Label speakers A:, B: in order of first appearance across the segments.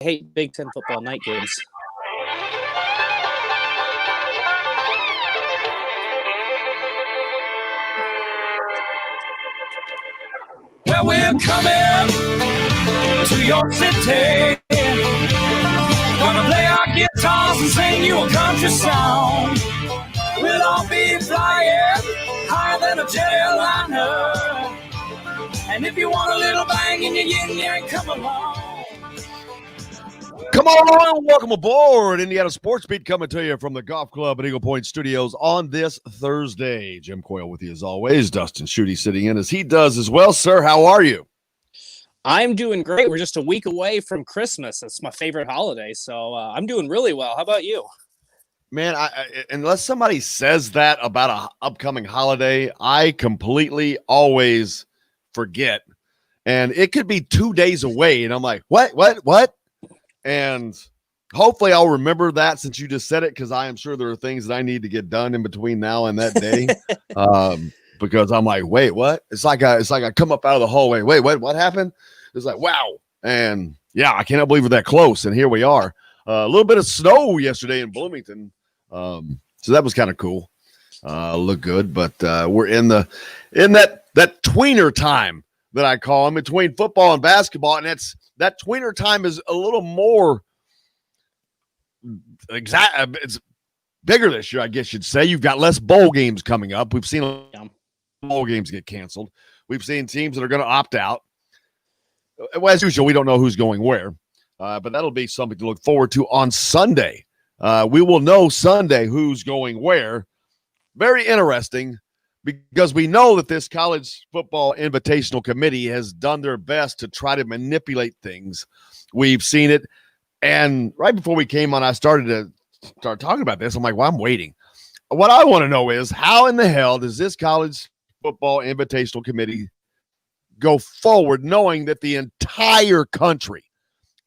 A: hate Big Ten football night games.
B: Well, we're coming to your city. Gonna play our guitars and sing you a country song. We'll all be flying higher than a jetliner. And if you want a little bang in your yin yang, come along.
C: Come on, welcome aboard. Indiana Sports Beat coming to you from the Golf Club at Eagle Point Studios on this Thursday. Jim Coyle with you as always. Dustin Schutte sitting in as he does as well. Sir, how are you?
A: I'm doing great. We're just a week away from Christmas. It's my favorite holiday, so I'm doing really well. How about you?
C: Man, unless somebody says that about an upcoming holiday, I completely always forget. And it could be 2 days away, and I'm like, what? And hopefully I'll remember that since you just said it, because I am sure there are things that I need to get done in between now and that day. Because I'm like, wait, what? It's like I come up out of the hallway. Wait, what happened? It's like, wow. And yeah, I cannot believe we're that close. And here we are. A little bit of snow yesterday in Bloomington. So that was kind of cool. Look good, but we're in that tweener time that I call in between football and basketball. And that tweener time is a little more exact. It's bigger this year, I guess you'd say. You've got less bowl games coming up. We've seen bowl games get canceled. We've seen teams that are going to opt out. Well, as usual, we don't know who's going where, but that'll be something to look forward to on Sunday. We will know Sunday who's going where. Very interesting, because we know that this college football invitational committee has done their best to try to manipulate things. We've seen it. And right before we came on, I started to start talking about this. I'm like, well, I'm waiting. What I want to know is, how in the hell does this college football invitational committee go forward knowing that the entire country,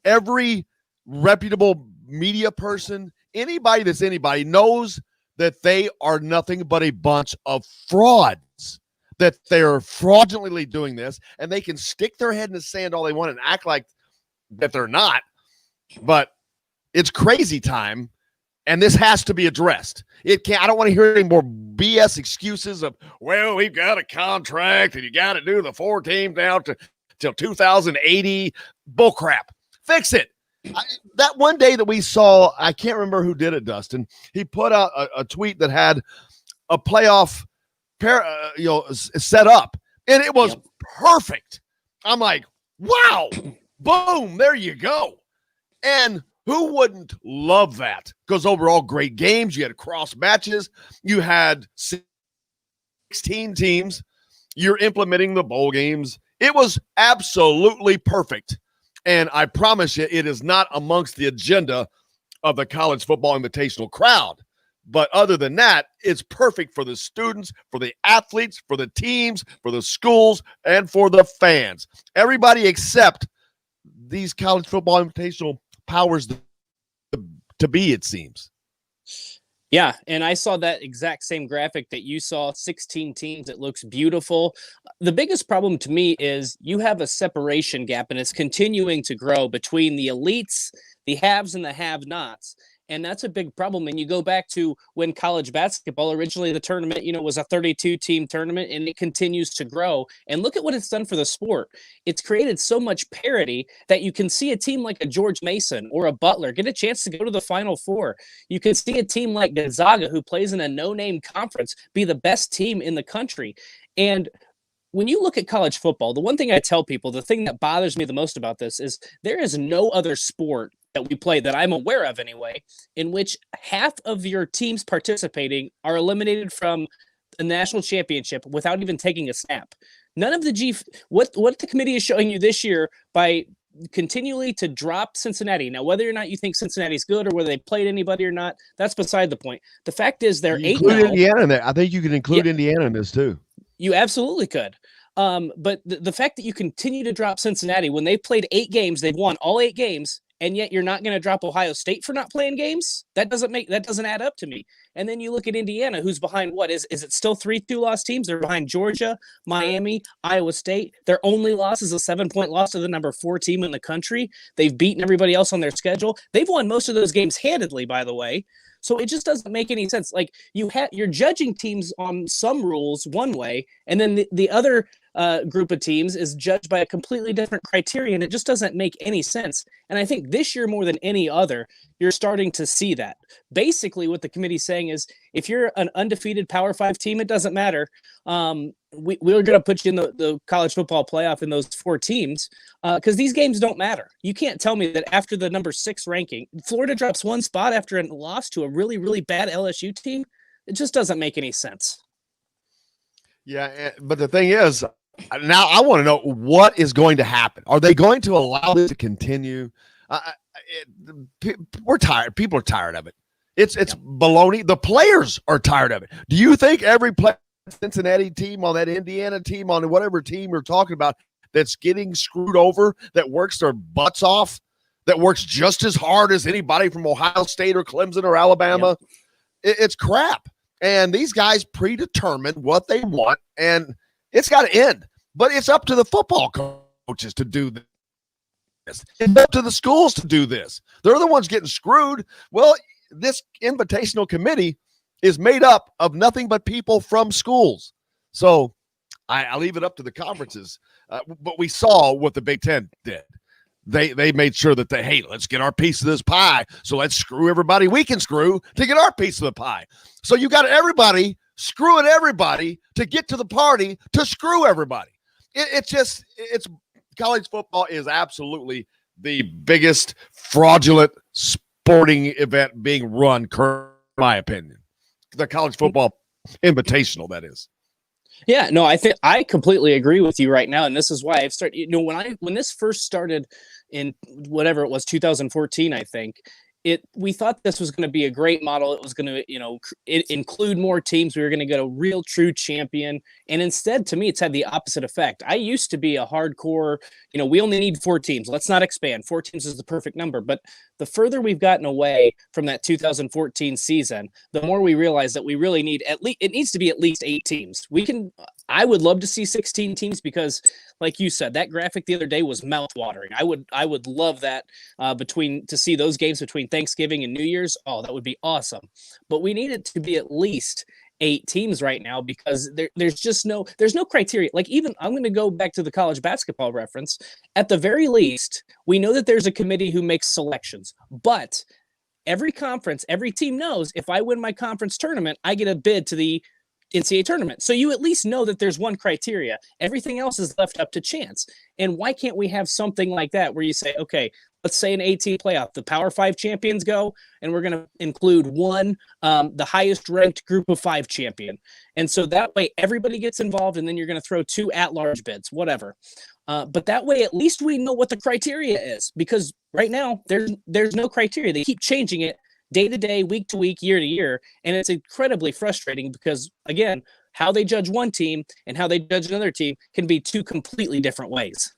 C: every reputable media person, anybody that's anybody, knows that they are nothing but a bunch of frauds, that they're fraudulently doing this, and they can stick their head in the sand all they want and act like that they're not. But it's crazy time, and this has to be addressed. I don't want to hear any more BS excuses of, well, we've got a contract and you got to do the 4 teams down till 2080. Bullcrap. Fix it. That one day that we saw, I can't remember who did it, Dustin. He put out a tweet that had a playoff set up, and it was perfect. I'm like, wow, boom, there you go. And who wouldn't love that? Because overall, great games. You had cross matches. You had 16 teams. You're implementing the bowl games. It was absolutely perfect. And I promise you, it is not amongst the agenda of the college football invitational crowd. But other than that, it's perfect for the students, for the athletes, for the teams, for the schools, and for the fans. Everybody except these college football invitational powers to be, it seems.
A: Yeah, and I saw that exact same graphic that you saw, 16 teams. It looks beautiful. The biggest problem to me is you have a separation gap, and it's continuing to grow between the elites, the haves, and the have-nots. And that's a big problem. And you go back to when college basketball, originally the tournament, was a 32-team tournament, and it continues to grow. And look at what it's done for the sport. It's created so much parity that you can see a team like a George Mason or a Butler get a chance to go to the Final Four. You can see a team like Gonzaga, who plays in a no-name conference, be the best team in the country. And when you look at college football, the one thing I tell people, the thing that bothers me the most about this is there is no other sport that we play, that I'm aware of anyway, in which half of your teams participating are eliminated from a national championship without even taking a snap. None of the what the committee is showing you this year by continually to drop Cincinnati. Now, whether or not you think Cincinnati's good or whether they played anybody or not, that's beside the point. The fact is they're 8-0.
C: Include Indiana in there. I think you can include Indiana in this too.
A: You absolutely could. But the fact that you continue to drop Cincinnati when they've played 8 games, they've won all 8 games, and yet you're not going to drop Ohio State for not playing games? That doesn't add up to me. And then you look at Indiana, who's behind what? Is it still 3 2-loss teams? They're behind Georgia, Miami, Iowa State. Their only loss is a 7-point loss to the number 4 team in the country. They've beaten everybody else on their schedule. They've won most of those games handedly, by the way. So it just doesn't make any sense. Like you're judging teams on some rules one way, and then the other group of teams is judged by a completely different criteria, and it just doesn't make any sense. And I think this year more than any other, you're starting to see that. Basically, what the committee's saying is, if you're an undefeated Power 5 team, it doesn't matter. We're going to put you in the college football playoff in those 4 teams because these games don't matter. You can't tell me that after the number 6 ranking, Florida drops 1 spot after a loss to a really, really bad LSU team. It just doesn't make any sense.
C: Yeah, but the thing is, now I want to know what is going to happen. Are they going to allow this to continue? We're tired. People are tired of it. It's baloney. The players are tired of it. Do you think every Cincinnati team, on that Indiana team, on whatever team you're talking about, that's getting screwed over, that works their butts off, that works just as hard as anybody from Ohio State or Clemson or Alabama? Yep. It's crap. And these guys predetermine what they want, and it's got to end. But it's up to the football coaches to do this. It's up to the schools to do this. They're the ones getting screwed. Well, this invitational committee is made up of nothing but people from schools. So I leave it up to the conferences. But we saw what the Big Ten did. They made sure that hey, let's get our piece of this pie. So let's screw everybody we can screw to get our piece of the pie. So you got everybody screwing everybody to get to the party to screw everybody. It's college football is absolutely the biggest fraudulent sporting event being run, in my opinion. The college football invitational, that is.
A: Yeah, no, I think I completely agree with you right now, and this is why I've started. When this first started in whatever it was, 2014, I think we thought this was going to be a great model. It was going to, include more teams. We were going to get a real true champion, and instead, to me, it's had the opposite effect. I used to be a hardcore, we only need 4 teams. Let's not expand. 4 teams is the perfect number, but the further we've gotten away from that 2014 season, the more we realize that we really need it needs to be at least 8 teams. I would love to see 16 teams because, like you said, that graphic the other day was mouthwatering. I would love that to see those games between Thanksgiving and New Year's. Oh, that would be awesome. But we need it to be at least 8 teams right now because there's no criteria. Like, even I'm going to go back to the college basketball reference. At the very least, we know that there's a committee who makes selections, but every conference, every team knows if I win my conference tournament, I get a bid to the NCAA tournament. So you at least know that there's one criteria. Everything else is left up to chance. And why can't we have something like that where you say, okay, let's say an 18 playoff, the Power 5 champions go, and we're going to include the highest ranked group of 5 champion. And so that way everybody gets involved, and then you're going to throw 2 at-large bids, whatever. But that way, at least we know what the criteria is, because right now there's no criteria. They keep changing it day to day, week to week, year to year. And it's incredibly frustrating because, again, how they judge one team and how they judge another team can be 2 completely different ways.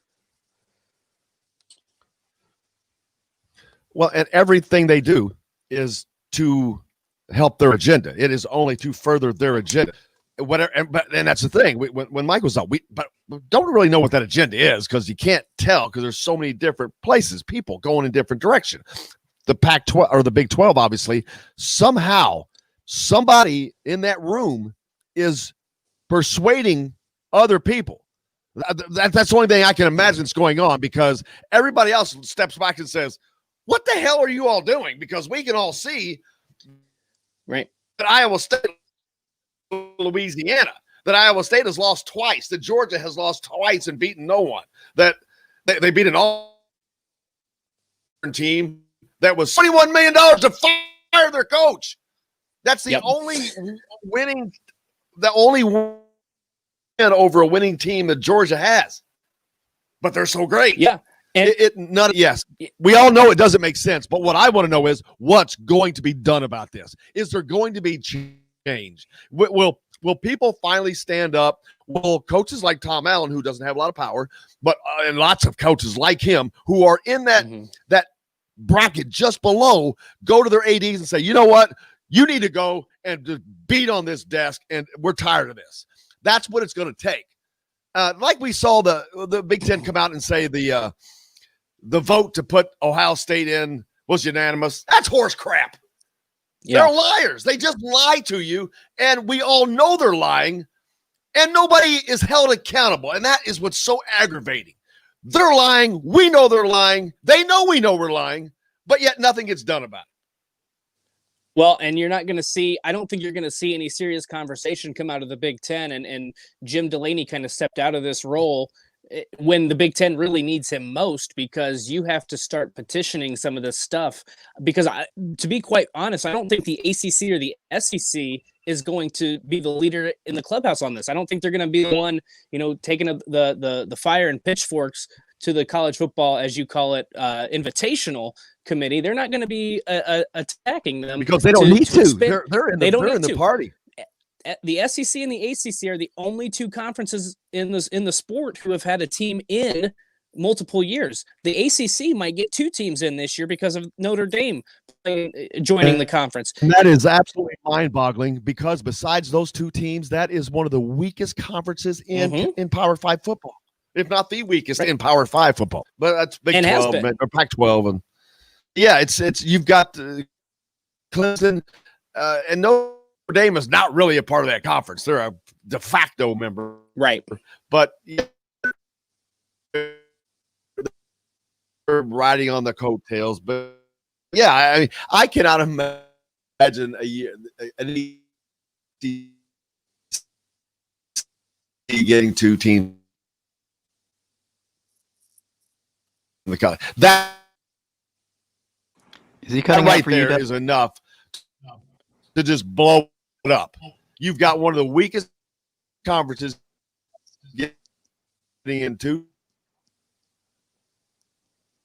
C: Well, and everything they do is to help their agenda. It is only to further their agenda. Whatever, and that's the thing. When Mike was on, we don't really know what that agenda is because you can't tell because there's so many different places, people going in different direction. The Pac-12 or the Big 12, obviously, somehow somebody in that room is persuading other people. That's the only thing I can imagine is going on because everybody else steps back and says, what the hell are you all doing? Because we can all see
A: right
C: that Iowa State, Louisiana, that Iowa State has lost twice, that Georgia has lost twice and beaten no one, that they beat an all team that was $21 million to fire their coach. That's the only win over a winning team that Georgia has. But they're so great.
A: Yeah. And
C: yes, we all know it doesn't make sense. But what I want to know is what's going to be done about this. Is there going to be change? Will people finally stand up? Will coaches like Tom Allen, who doesn't have a lot of power, but and lots of coaches like him who are in that bracket just below go to their ADs and say, you know what? You need to go and just beat on this desk, and we're tired of this. That's what it's going to take. Like we saw the Big Ten come out and say the vote to put Ohio State in was unanimous. That's horse crap. Yeah. They're liars. They just lie to you, and we all know they're lying, and nobody is held accountable, and that is what's so aggravating. They're lying. We know they're lying. They know we know we're lying, but yet nothing gets done about it.
A: Well, and you're not going to see, I don't think you're going to see any serious conversation come out of the Big Ten, and Jim Delaney kind of stepped out of this role when the Big Ten really needs him most, because you have to start petitioning some of this stuff. Because to be quite honest, I don't think the ACC or the SEC is going to be the leader in the clubhouse on this. I don't think they're going to be the one, taking the fire and pitchforks to the college football, as you call it, invitational committee. They're not going to be attacking them
C: because they don't need to. They're in the party.
A: The SEC and the ACC are the only two conferences in the sport who have had a team in multiple years. The ACC might get two teams in this year because of Notre Dame joining the conference.
C: And that is absolutely mind-boggling, because besides those two teams, that is one of the weakest conferences in Power 5 football, if not the weakest in Power 5 football. But that's Big 12 or Pac-12, and it's you've got Clemson and Notre Dame is not really a part of that conference. They're a de facto member,
A: right? But
C: they're riding on the coattails. But yeah, I cannot imagine a year getting two teams in the college. That
D: is he cutting
C: right there is enough to just blow it up. You've got one of the weakest conferences getting into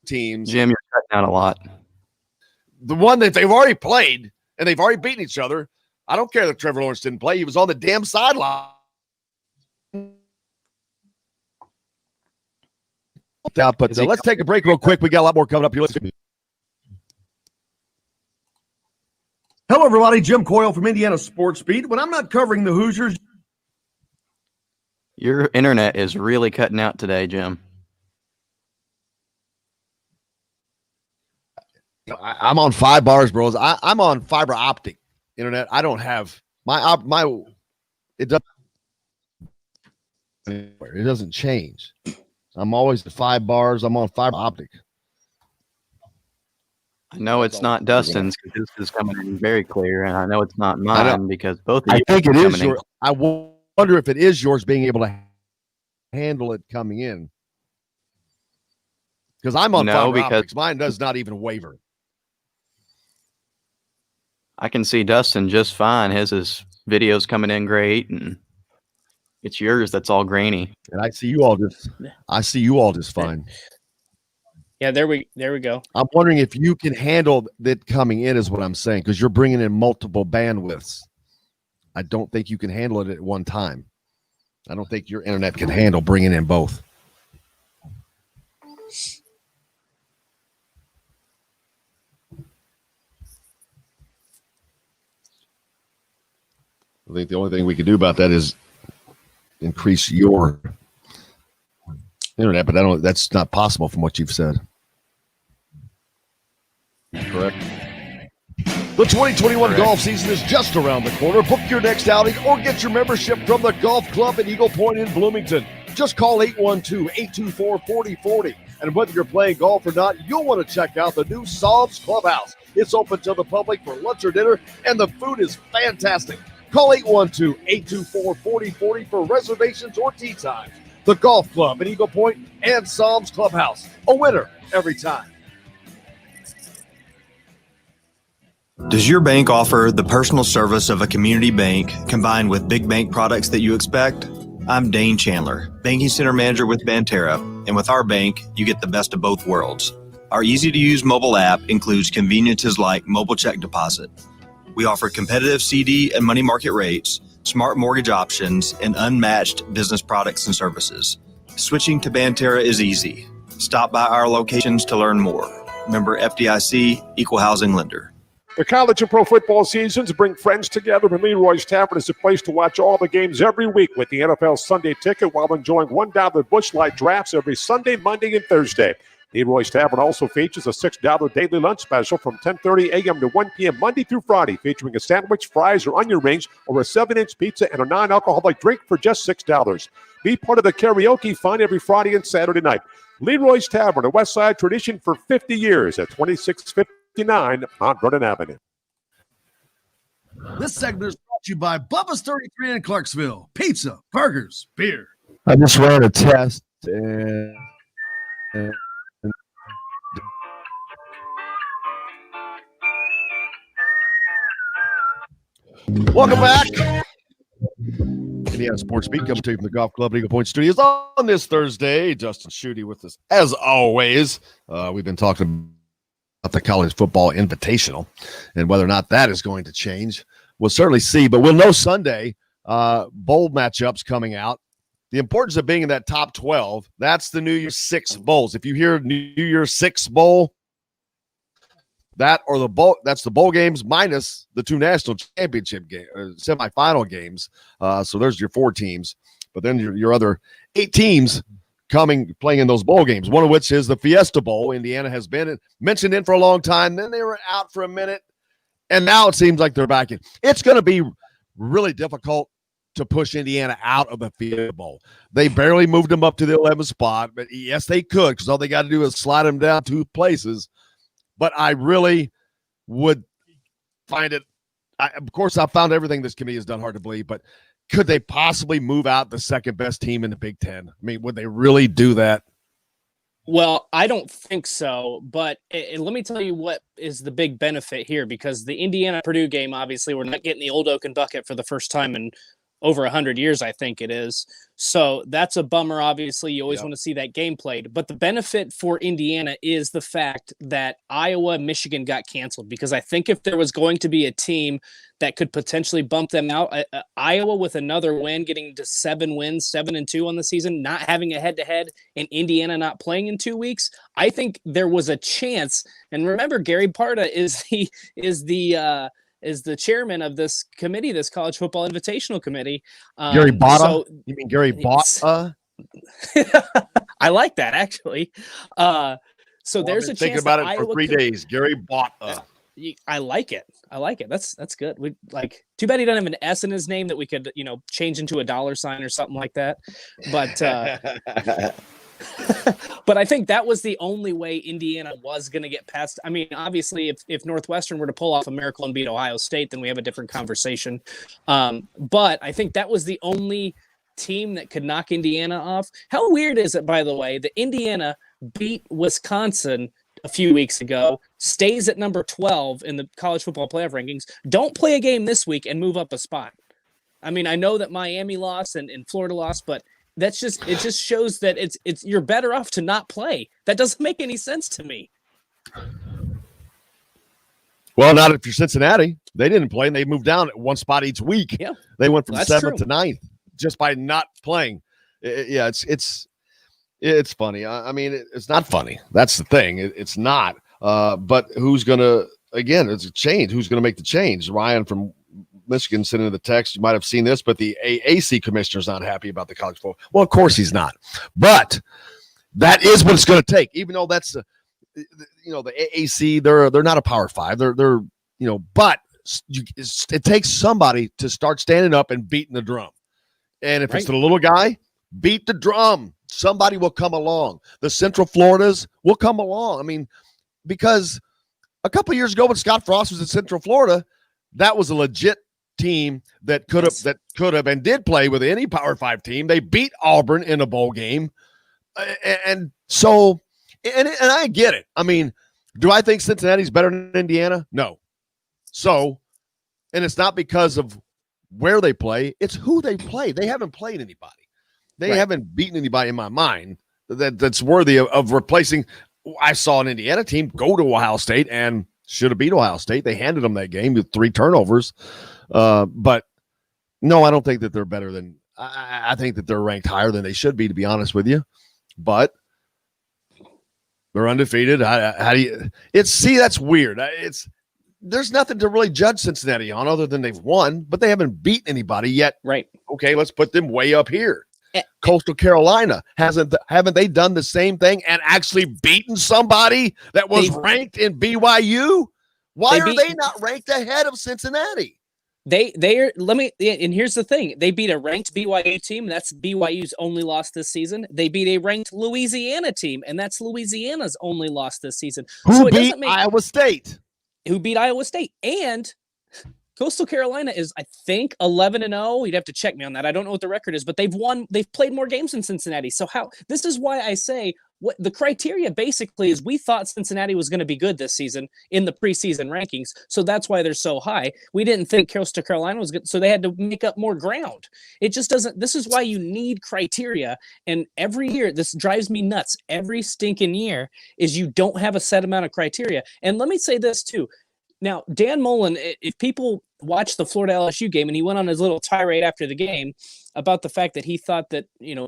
C: teams.
D: Jim, you're cutting out a lot.
C: The one that they've already played and they've already beaten each other. I don't care that Trevor Lawrence didn't play. He was on the damn sideline. But let's take a break real quick. We got a lot more coming up here. Hello, everybody. Jim Coyle from Indiana Sports Beat. When I'm not covering the Hoosiers.
D: Your internet is really cutting out today, Jim.
C: I'm on 5 bars, bros. I'm on fiber optic internet. I don't have it doesn't change. I'm always at 5 bars. I'm on fiber optic.
D: I know it's not Dustin's because this is coming in very clear, and I know it's not mine because both of you.
C: I think it is yours. I wonder if it is yours being able to handle it coming in, because I'm on fiber optics. Mine does not even waver.
D: I can see Dustin just fine. His video's coming in great, and it's yours that's all grainy.
C: And I see you all just fine.
A: Yeah, there we go.
C: I'm wondering if you can handle that coming in, is what I'm saying, because you're bringing in multiple bandwidths. I don't think you can handle it at one time. I don't think your internet can handle bringing in both. I think the only thing we can do about that is increase your internet, but that's not possible from what you've said. Correct. The 2021 golf season is just around the corner. Book your next outing or get your membership from the Golf Club at Eagle Point in Bloomington. Just call 812-824-4040. And whether you're playing golf or not, you'll want to check out the new Psalms Clubhouse. It's open to the public for lunch or dinner, and the food is fantastic. Call 812-824-4040 for reservations or tee times. The Golf Club at Eagle Point and Psalms Clubhouse. A winner every time.
E: Does your bank offer the personal service of a community bank combined with big bank products that you expect? I'm Dane Chandler, Banking Center Manager with Banterra, and with our bank, you get the best of both worlds. Our easy-to-use mobile app includes conveniences like mobile check deposit. We offer competitive CD and money market rates, smart mortgage options, and unmatched business products and services. Switching to Banterra is easy. Stop by our locations to learn more. member FDIC, equal housing lender.
F: The college and pro football seasons bring friends together, and Leroy's Tavern is a place to watch all the games every week with the NFL Sunday Ticket while enjoying $1 Busch Light drafts every Sunday, Monday, and Thursday. Leroy's Tavern also features a $6 daily lunch special from 10:30 a.m. to 1 p.m. Monday through Friday, featuring a sandwich, fries, or onion rings, or a 7-inch pizza and a non-alcoholic drink for just $6. Be part of the karaoke fun every Friday and Saturday night. Leroy's Tavern, a West Side tradition for 50 years at 2659 on Vernon Avenue.
G: This segment is brought to you by Bubba's 33 in Clarksville. Pizza, burgers, beer.
C: I just ran a test and welcome back. Indiana Sports Beat coming to you from the Golf Club Eagle Point Studios on this Thursday. Justin Schutte with us as always. We've been talking about the college football invitational and whether or not that is going to change. We'll certainly see, but we'll know Sunday. Bowl matchups coming out. The importance of being in that top 12, that's the New Year's Six bowls. If you hear New Year's Six bowl, that or the bowl, that's the bowl games minus the two national championship game, semifinal games. So there's your 4 teams, but then your other 8 teams playing in those bowl games, one of which is the Fiesta Bowl. Indiana has been mentioned in for a long time. Then they were out for a minute, and now it seems like they're back in. It's going to be really difficult to push Indiana out of the Fiesta Bowl. They barely moved them up to the 11th spot, but yes, they could, because all they got to do is slide them down 2 places. But I really would find it. Of course, I found everything this committee has done hard to believe, but could they possibly move out the second best team in the Big Ten? I mean, would they really do that?
A: Well, I don't think so, but let me tell you what is the big benefit here, because the Indiana-Purdue game, obviously, we're not getting the old Oaken bucket for the first time in over 100 years, I think it is. So that's a bummer. Obviously, you always want to see that game played. But the benefit for Indiana is the fact that Iowa, Michigan got canceled, because I think if there was going to be a team that could potentially bump them out, Iowa with another win, getting to 7 wins, 7-2 on the season, not having a head-to-head, and Indiana not playing in 2 weeks, I think there was a chance. And remember, Gary Parda is the chairman of this committee, this college football invitational committee.
C: Gary Botta? So, you mean Gary Botta?
A: I like that, actually. So there's a chance
C: thinking about it
A: Iowa
C: for 3 days. Gary Botta.
A: I like it. That's good. We too bad he doesn't have an S in his name that we could, change into a $sign or something like that. But but I think that was the only way Indiana was going to get past. I mean, obviously, if Northwestern were to pull off a miracle and beat Ohio State, then we have a different conversation. But I think that was the only team that could knock Indiana off. How weird is it, by the way, that Indiana beat Wisconsin a few weeks ago, stays at number 12 in the college football playoff rankings, don't play a game this week and move up a spot? I mean, I know that Miami lost and Florida lost, but it just shows that it's you're better off to not play. That doesn't make any sense to me.
C: Well, not if you're Cincinnati. They didn't play, and they moved down 1 spot each week.
A: Yeah,
C: they went from 7th to 9th just by not playing. It's funny. I mean, it's not funny. That's the thing. It's not. But who's gonna? Again, it's a change. Who's gonna make the change? Ryan from Michigan sent in the text. You might have seen this, but the AAC commissioner's not happy about the college football. Well, of course he's not. But that is what it's going to take. Even though that's the AAC, they're not a Power 5. They're but it takes somebody to start standing up and beating the drum. And if it's the little guy, beat the drum. Somebody will come along. The Central Floridas will come along. I mean, because a couple of years ago when Scott Frost was in Central Florida, that was a legit team that could have and did play with any Power 5 team. They beat Auburn in a bowl game. And so I get it. I mean, do I think Cincinnati's better than Indiana? No. So, and it's not because of where they play, it's who they play. They haven't played anybody. They haven't beaten anybody in my mind that's worthy of replacing. I saw an Indiana team go to Ohio State and should have beat Ohio State. They handed them that game with 3 turnovers. But no, I don't think that they're better than – I think that they're ranked higher than they should be, to be honest with you. But They're undefeated. How do you? That's weird. There's nothing to really judge Cincinnati on other than they've won, but they haven't beaten anybody yet.
A: Right.
C: Okay, let's put them way up here. Coastal Carolina haven't they done the same thing and actually beaten somebody that was ranked in BYU? Why are they not ranked ahead of Cincinnati?
A: And here's the thing. They beat a ranked BYU team. That's BYU's only loss this season. They beat a ranked Louisiana team, and that's Louisiana's only loss this season.
C: Who beat Iowa State?
A: Who beat Iowa State. And Coastal Carolina is, I think, 11-0. You'd have to check me on that. I don't know what the record is, but they've played more games than Cincinnati. So this is why I say what the criteria basically is we thought Cincinnati was going to be good this season in the preseason rankings. So that's why they're so high. We didn't think Coastal Carolina was good. So they had to make up more ground. It just doesn't, this is why you need criteria. And every year, this drives me nuts. Every stinking year is you don't have a set amount of criteria. And let me say this too. Now, Dan Mullen, if people watched the Florida LSU game, and he went on his little tirade after the game about the fact that he thought that,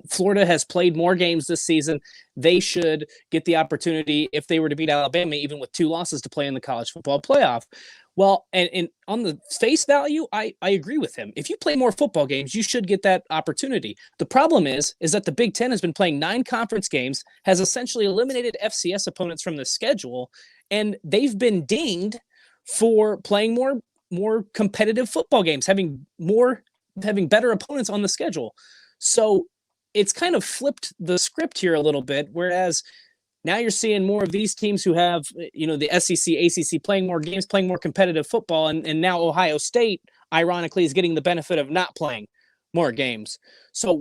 A: Florida has played more games this season. They should get the opportunity, if they were to beat Alabama, even with 2 losses, to play in the college football playoff. Well, and on the face value, I agree with him. If you play more football games, you should get that opportunity. The problem is that the Big Ten has been playing 9 conference games, has essentially eliminated FCS opponents from the schedule, and they've been dinged for playing more competitive football games, having better opponents on the schedule. So it's kind of flipped the script here a little bit, whereas now you're seeing more of these teams who have, the SEC, ACC playing more games, playing more competitive football, and now Ohio State, ironically, is getting the benefit of not playing more games. So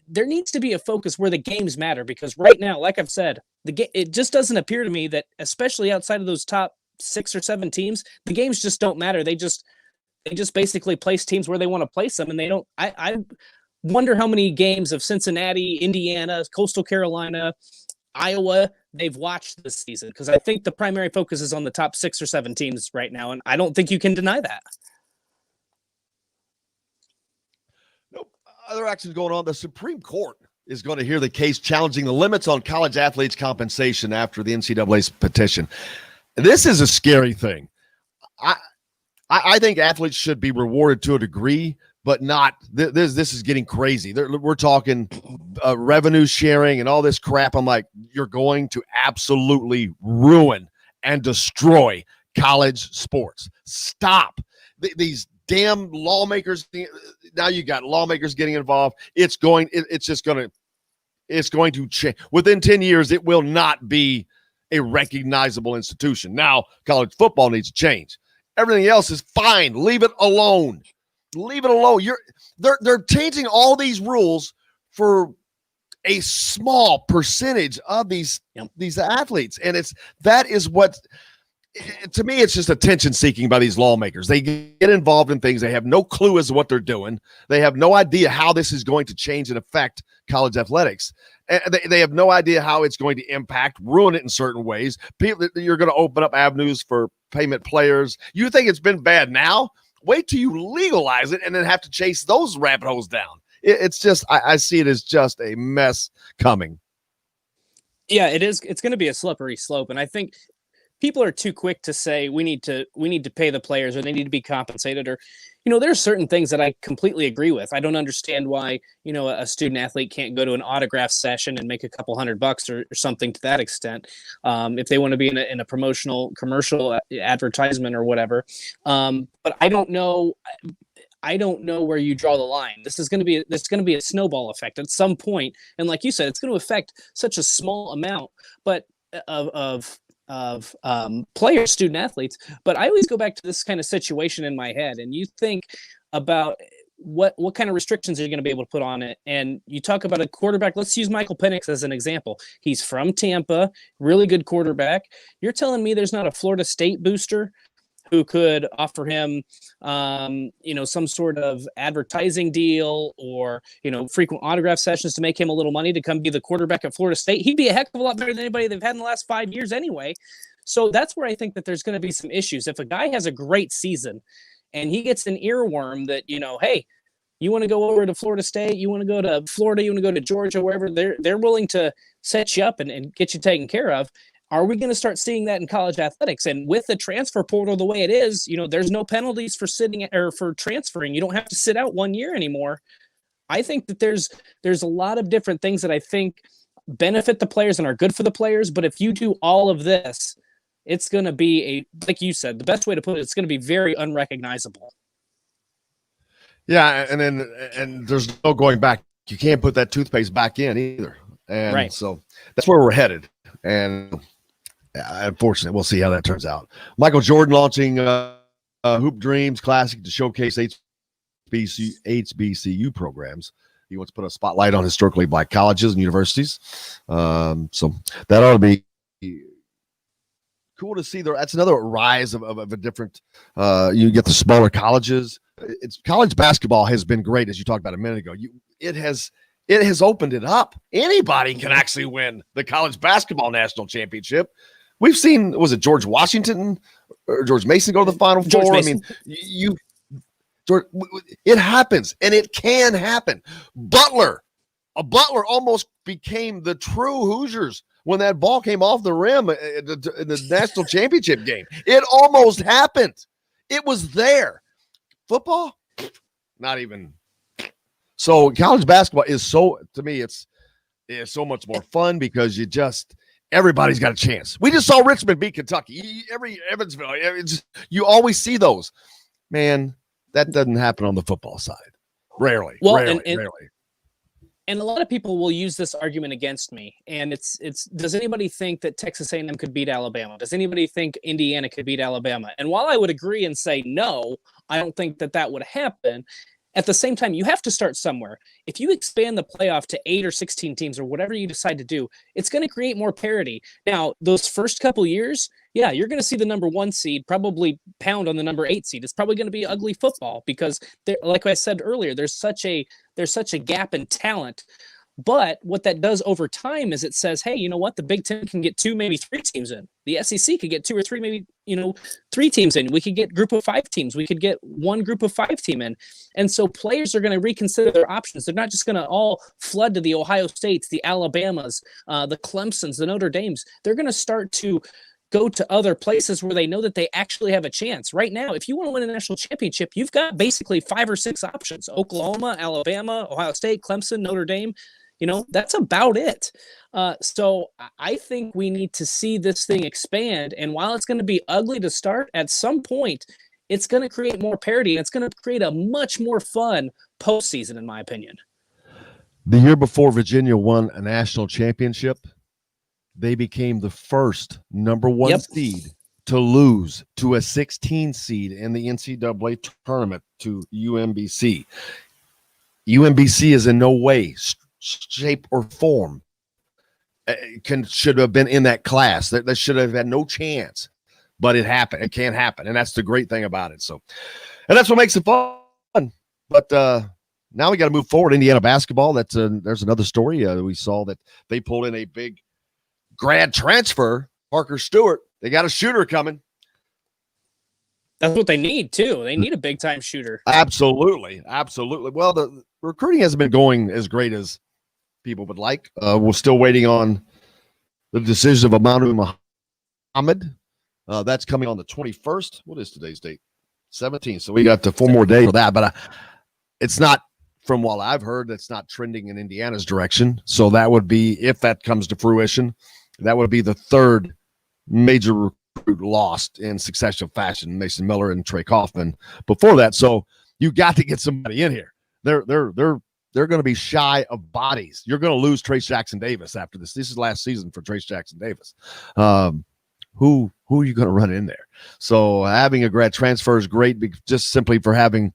A: there needs to be a focus where the games matter, because right now, like I've said, it just doesn't appear to me that, especially outside of those top 6 or 7 teams, the games just don't matter. They just basically place teams where they want to place them, and they don't. I wonder how many games of Cincinnati, Indiana, Coastal Carolina, Iowa they've watched this season, because I think the primary focus is on the top 6 or 7 teams right now, and I don't think you can deny that.
C: Nope. Other actions going on. The Supreme Court is going to hear the case challenging the limits on college athletes' compensation after the NCAA's petition. This is a scary thing. I think athletes should be rewarded to a degree, but not. This is getting crazy. We're talking revenue sharing and all this crap. I'm like, you're going to absolutely ruin and destroy college sports. Stop. These damn lawmakers. Now you got lawmakers getting involved. It's going to change. Within 10 years, it will not be a recognizable institution. Now, college football needs to change. Everything else is fine. Leave it alone. Leave it alone. They're changing all these rules for a small percentage of these athletes, and that is what. To me, it's just attention seeking by these lawmakers. They get involved in things. They have no clue as to what they're doing. They have no idea how this is going to change and affect college athletics. And they have no idea how it's going to impact, ruin it in certain ways. You're going to open up avenues for payment players. You think it's been bad now? Wait till you legalize it and then have to chase those rabbit holes down. It's just, I see it as just a mess coming.
A: Yeah, it is. It's going to be a slippery slope. And I think people are too quick to say we need to pay the players, or they need to be compensated, or there are certain things that I completely agree with. I don't understand why a student athlete can't go to an autograph session and make a couple $100 or something to that extent, if they want to be in a promotional commercial advertisement or whatever. But I don't know where you draw the line. This is going to be a snowball effect at some point, and like you said, it's going to affect such a small amount, but of players, student athletes. But I always go back to this kind of situation in my head, and you think about what kind of restrictions are you going to be able to put on it. And you talk about a quarterback. Let's use Michael Penix as an example. He's from Tampa, really good quarterback. You're telling me there's not a Florida State booster who could offer him, some sort of advertising deal or, frequent autograph sessions to make him a little money to come be the quarterback at Florida State? He'd be a heck of a lot better than anybody they've had in the last 5 years anyway. So that's where I think that there's going to be some issues. If a guy has a great season and he gets an earworm that, hey, you want to go over to Florida State, you want to go to Florida, you want to go to Georgia, wherever, they're willing to set you up and get you taken care of. Are we going to start seeing that in college athletics? And with the transfer portal the way it is, there's no penalties for sitting or for transferring. You don't have to sit out 1 year anymore. I think that there's a lot of different things that I think benefit the players and are good for the players. But if you do all of this, it's going to be like you said, the best way to put it, it's going to be very unrecognizable.
C: Yeah. And there's no going back. You can't put that toothpaste back in either. And
A: right.
C: So that's where we're headed. And unfortunately, we'll see how that turns out. Michael Jordan launching Hoop Dreams Classic to showcase HBCU programs. He wants to put a spotlight on historically black colleges and universities. So that ought to be cool to see. That's another rise of a different. You get the smaller colleges. College basketball has been great, as you talked about a minute ago. It has opened it up. Anybody can actually win the college basketball national championship. We've seen, was it George Washington or George Mason go to the Final Four? I mean, it happens, and it can happen. Butler almost became the true Hoosiers when that ball came off the rim in the national championship game. It almost happened. It was there. Football, not even. So college basketball is to me, it's so much more fun because everybody's got a chance. We just saw Richmond beat Kentucky. Evansville, you always see those. Man, that doesn't happen on the football side. Rarely.
A: And a lot of people will use this argument against me. And it's does anybody think that Texas A&M could beat Alabama? Does anybody think Indiana could beat Alabama? And while I would agree and say no, I don't think that would happen. At the same time, you have to start somewhere. If you expand the playoff to 8 or 16 teams or whatever you decide to do, it's going to create more parity. Now, those first couple years, yeah, you're going to see the number 1 seed probably pound on the number 8 seed. It's probably going to be ugly football because, like I said earlier, there's such a gap in talent. But what that does over time is it says, hey, you know what? The Big Ten can get 2, maybe 3 teams in. The SEC could get 2 or 3, maybe 3 teams in. We could get group of 5 teams. We could get 1 group of 5 team in. And so players are going to reconsider their options. They're not just going to all flood to the Ohio States, the Alabamas, the Clemsons, the Notre Dames. They're going to start to go to other places where they know that they actually have a chance. Right now, if you want to win a national championship, you've got basically 5 or 6 options: Oklahoma, Alabama, Ohio State, Clemson, Notre Dame. That's about it. So I think we need to see this thing expand. And while it's going to be ugly to start, at some point, it's going to create more parity. And it's going to create a much more fun postseason, in my opinion.
C: The year before Virginia won a national championship, they became the first number 1 seed to lose to a 16 seed in the NCAA tournament to UMBC. UMBC is in no way, shape, or form should have been in that class. That should have had no chance, but it happened. It can't happen, and that's the great thing about it. So, and that's what makes it fun. But now we got to move forward. Indiana basketball. There's another story. We saw that they pulled in a big grad transfer, Parker Stewart. They got a shooter coming.
A: That's what they need too. They need a big time shooter.
C: Absolutely. Well, the recruiting hasn't been going as great as people would like. We're still waiting on the decision of Amanu Muhammad. That's coming on the 21st. What is today's date? 17th. So we got 4 more days for that. But it's not, from what I've heard, that's not trending in Indiana's direction. So that would be, if that comes to fruition, that would be the 3rd major recruit lost in succession fashion. Mason Miller and Trey Kaufman before that. So you got to get somebody in here. They're going to be shy of bodies. You're going to lose Trace Jackson Davis after this. This is last season for Trace Jackson Davis. Who are you going to run in there? So having a grad transfer is great, just simply for having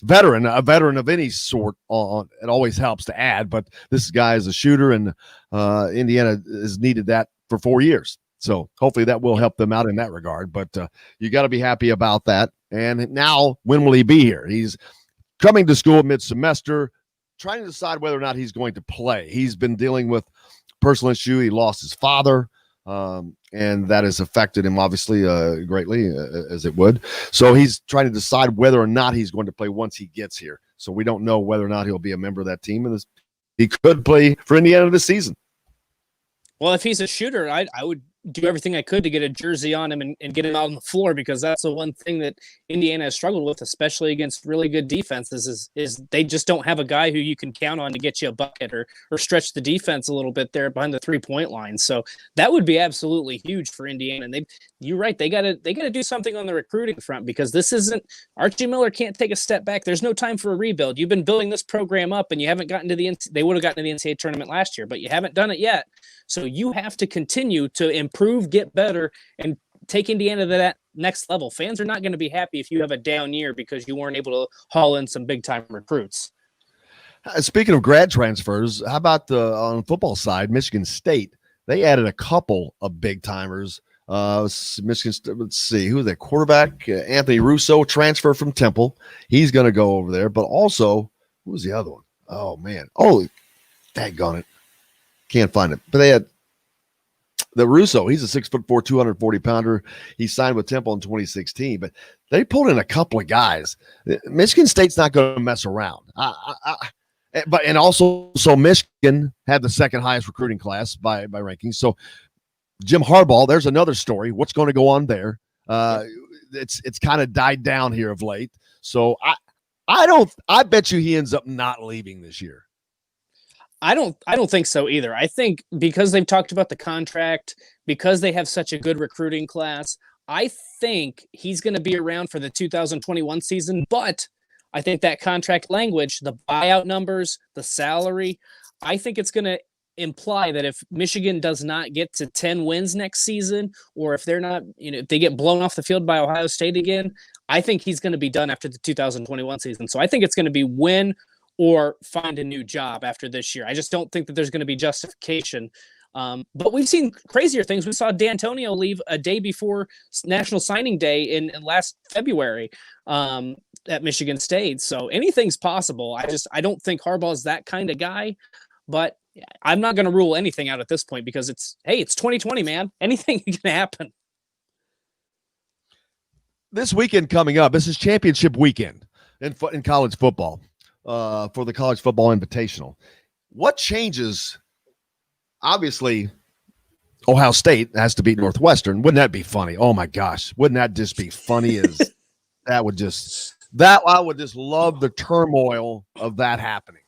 C: a veteran of any sort on. It always helps to add, but this guy is a shooter, and Indiana has needed that for 4 years. So hopefully that will help them out in that regard. But you got to be happy about that. And now, when will he be here? He's coming to school mid-semester, trying to decide whether or not he's going to play. He's been dealing with personal issue. He lost his father, and that has affected him obviously greatly, as it would. So he's trying to decide whether or not he's going to play once he gets here. So we don't know whether or not he'll be a member of that team, and he could play for Indiana this season.
A: Well, if he's a shooter, I would do everything I could to get a jersey on him and get him out on the floor, because that's the one thing that Indiana has struggled with, especially against really good defenses, is they just don't have a guy who you can count on to get you a bucket or stretch the defense a little bit there behind the 3-point line. So that would be absolutely huge for Indiana. And you're right, they gotta do something on the recruiting front, because this isn't Archie Miller can't take a step back. There's no time for a rebuild. You've been building this program up, and you haven't gotten to they would have gotten to the NCAA tournament last year, but you haven't done it yet. So you have to continue to improve, get better, and take Indiana to that next level. Fans are not going to be happy if you have a down year because you weren't able to haul in some big-time recruits.
C: Speaking of grad transfers, how about on the football side, Michigan State? They added a couple of big-timers. Michigan State, let's see, who was that quarterback? Anthony Russo, transfer from Temple. He's going to go over there. But also, who was the other one? Oh, man. Oh, daggone it. Can't find it. But they had the Russo. He's a 6'4", 240-pounder. He signed with Temple in 2016. But they pulled in a couple of guys. Michigan State's not going to mess around. And also, Michigan had the second highest recruiting class by rankings. So Jim Harbaugh, there's another story. What's going to go on there? It's kind of died down here of late. So I bet you he ends up not leaving this year.
A: I don't think so either. I think because they've talked about the contract, because they have such a good recruiting class, I think he's going to be around for the 2021 season. But I think that contract language, the buyout numbers, the salary, I think it's going to imply that if Michigan does not get to 10 wins next season, or if they're not, if they get blown off the field by Ohio State again, I think he's going to be done after the 2021 season. So I think it's going to be win or find a new job after this year. I just don't think that there's going to be justification. But we've seen crazier things. We saw D'Antonio leave a day before National Signing Day in last February at Michigan State. So anything's possible. I don't think Harbaugh is that kind of guy, but I'm not going to rule anything out at this point, because it's 2020, man. Anything can happen.
C: This weekend coming up, this is championship weekend in college football. For the College Football Invitational. What changes? Obviously, Ohio State has to beat Northwestern. Wouldn't that be funny? Oh, my gosh. Wouldn't that just be funny? I would just love the turmoil of that happening.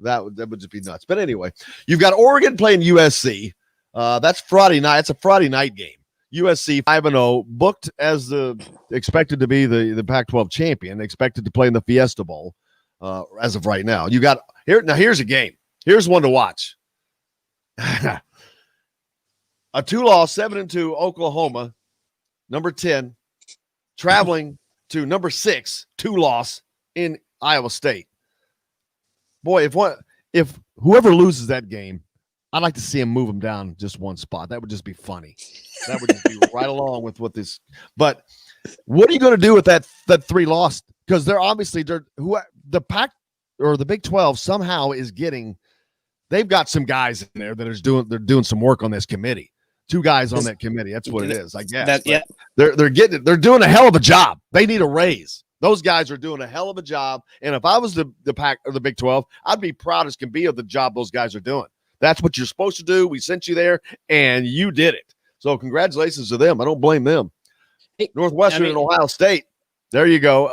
C: That would just be nuts. But anyway, you've got Oregon playing USC. That's Friday night. It's a Friday night game. USC 5-0, booked as expected to be the Pac-12 champion, expected to play in the Fiesta Bowl. As of right now, you got here. Now here's a game. Here's one to watch. A 2-loss, 7-2 Oklahoma, number 10, traveling to number 6, 2-loss in Iowa State. Boy, if whoever loses that game, I'd like to see him move them down just one spot. That would just be funny. That would just be right along with what this. But what are you going to do with that 3-loss? Because the Pac or the Big 12 somehow is getting. They've got some guys in there that they're doing some work on this committee. 2 guys on that committee. That's what it is, I guess. They're doing a hell of a job. They need a raise. Those guys are doing a hell of a job. And if I was the Pac or the Big 12, I'd be proud as can be of the job those guys are doing. That's what you're supposed to do. We sent you there, and you did it. So congratulations to them. I don't blame them. Northwestern and Ohio State. There you go.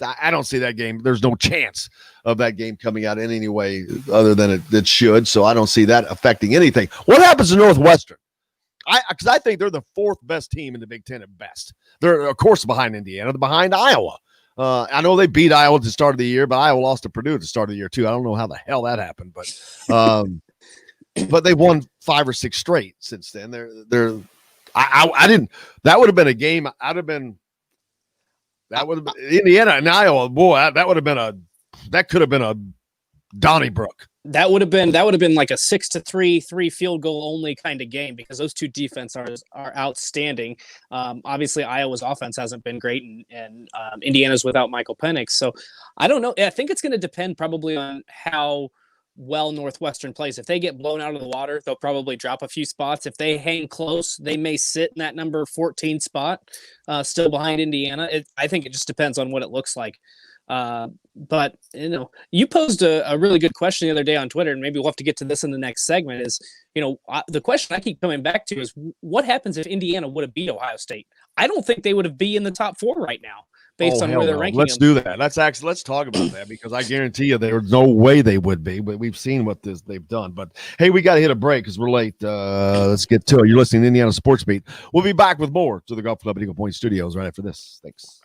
C: I don't see that game. There's no chance of that game coming out in any way other than it should. So I don't see that affecting anything. What happens to Northwestern? Because I think they're the 4th best team in the Big Ten at best. They're, of course, behind Indiana, behind Iowa. I know they beat Iowa at the start of the year, but Iowa lost to Purdue at the start of the year too. I don't know how the hell that happened, but they won 5 or 6 straight since then. I didn't. That would have been a game. That would have been Indiana and Iowa. Boy, that could have been a Donnybrook. That would have been
A: like a 6-3 field goal only kind of game, because those 2 defenses are outstanding. Obviously, Iowa's offense hasn't been great, and Indiana's without Michael Penix. So I don't know. I think it's going to depend probably on how well Northwestern plays. If they get blown out of the water, they'll probably drop a few spots. If they hang close, they may sit in that number 14 spot, still behind Indiana. I think it just depends on what it looks like. But you posed a really good question the other day on Twitter, and maybe we'll have to get to this in the next segment. Is the question I keep coming back to is what happens if Indiana would have beat Ohio State? I don't think they would have be in the top 4 right now based on where they're ranking.
C: Let's do that. Let's talk about that, because I guarantee you there's no way they would be. But we've seen what they've done. But hey, we got to hit a break because we're late. Let's get to it. You're listening to Indiana Sports Beat. We'll be back with more to the Golf Club at Eagle Point Studios right after this. Thanks.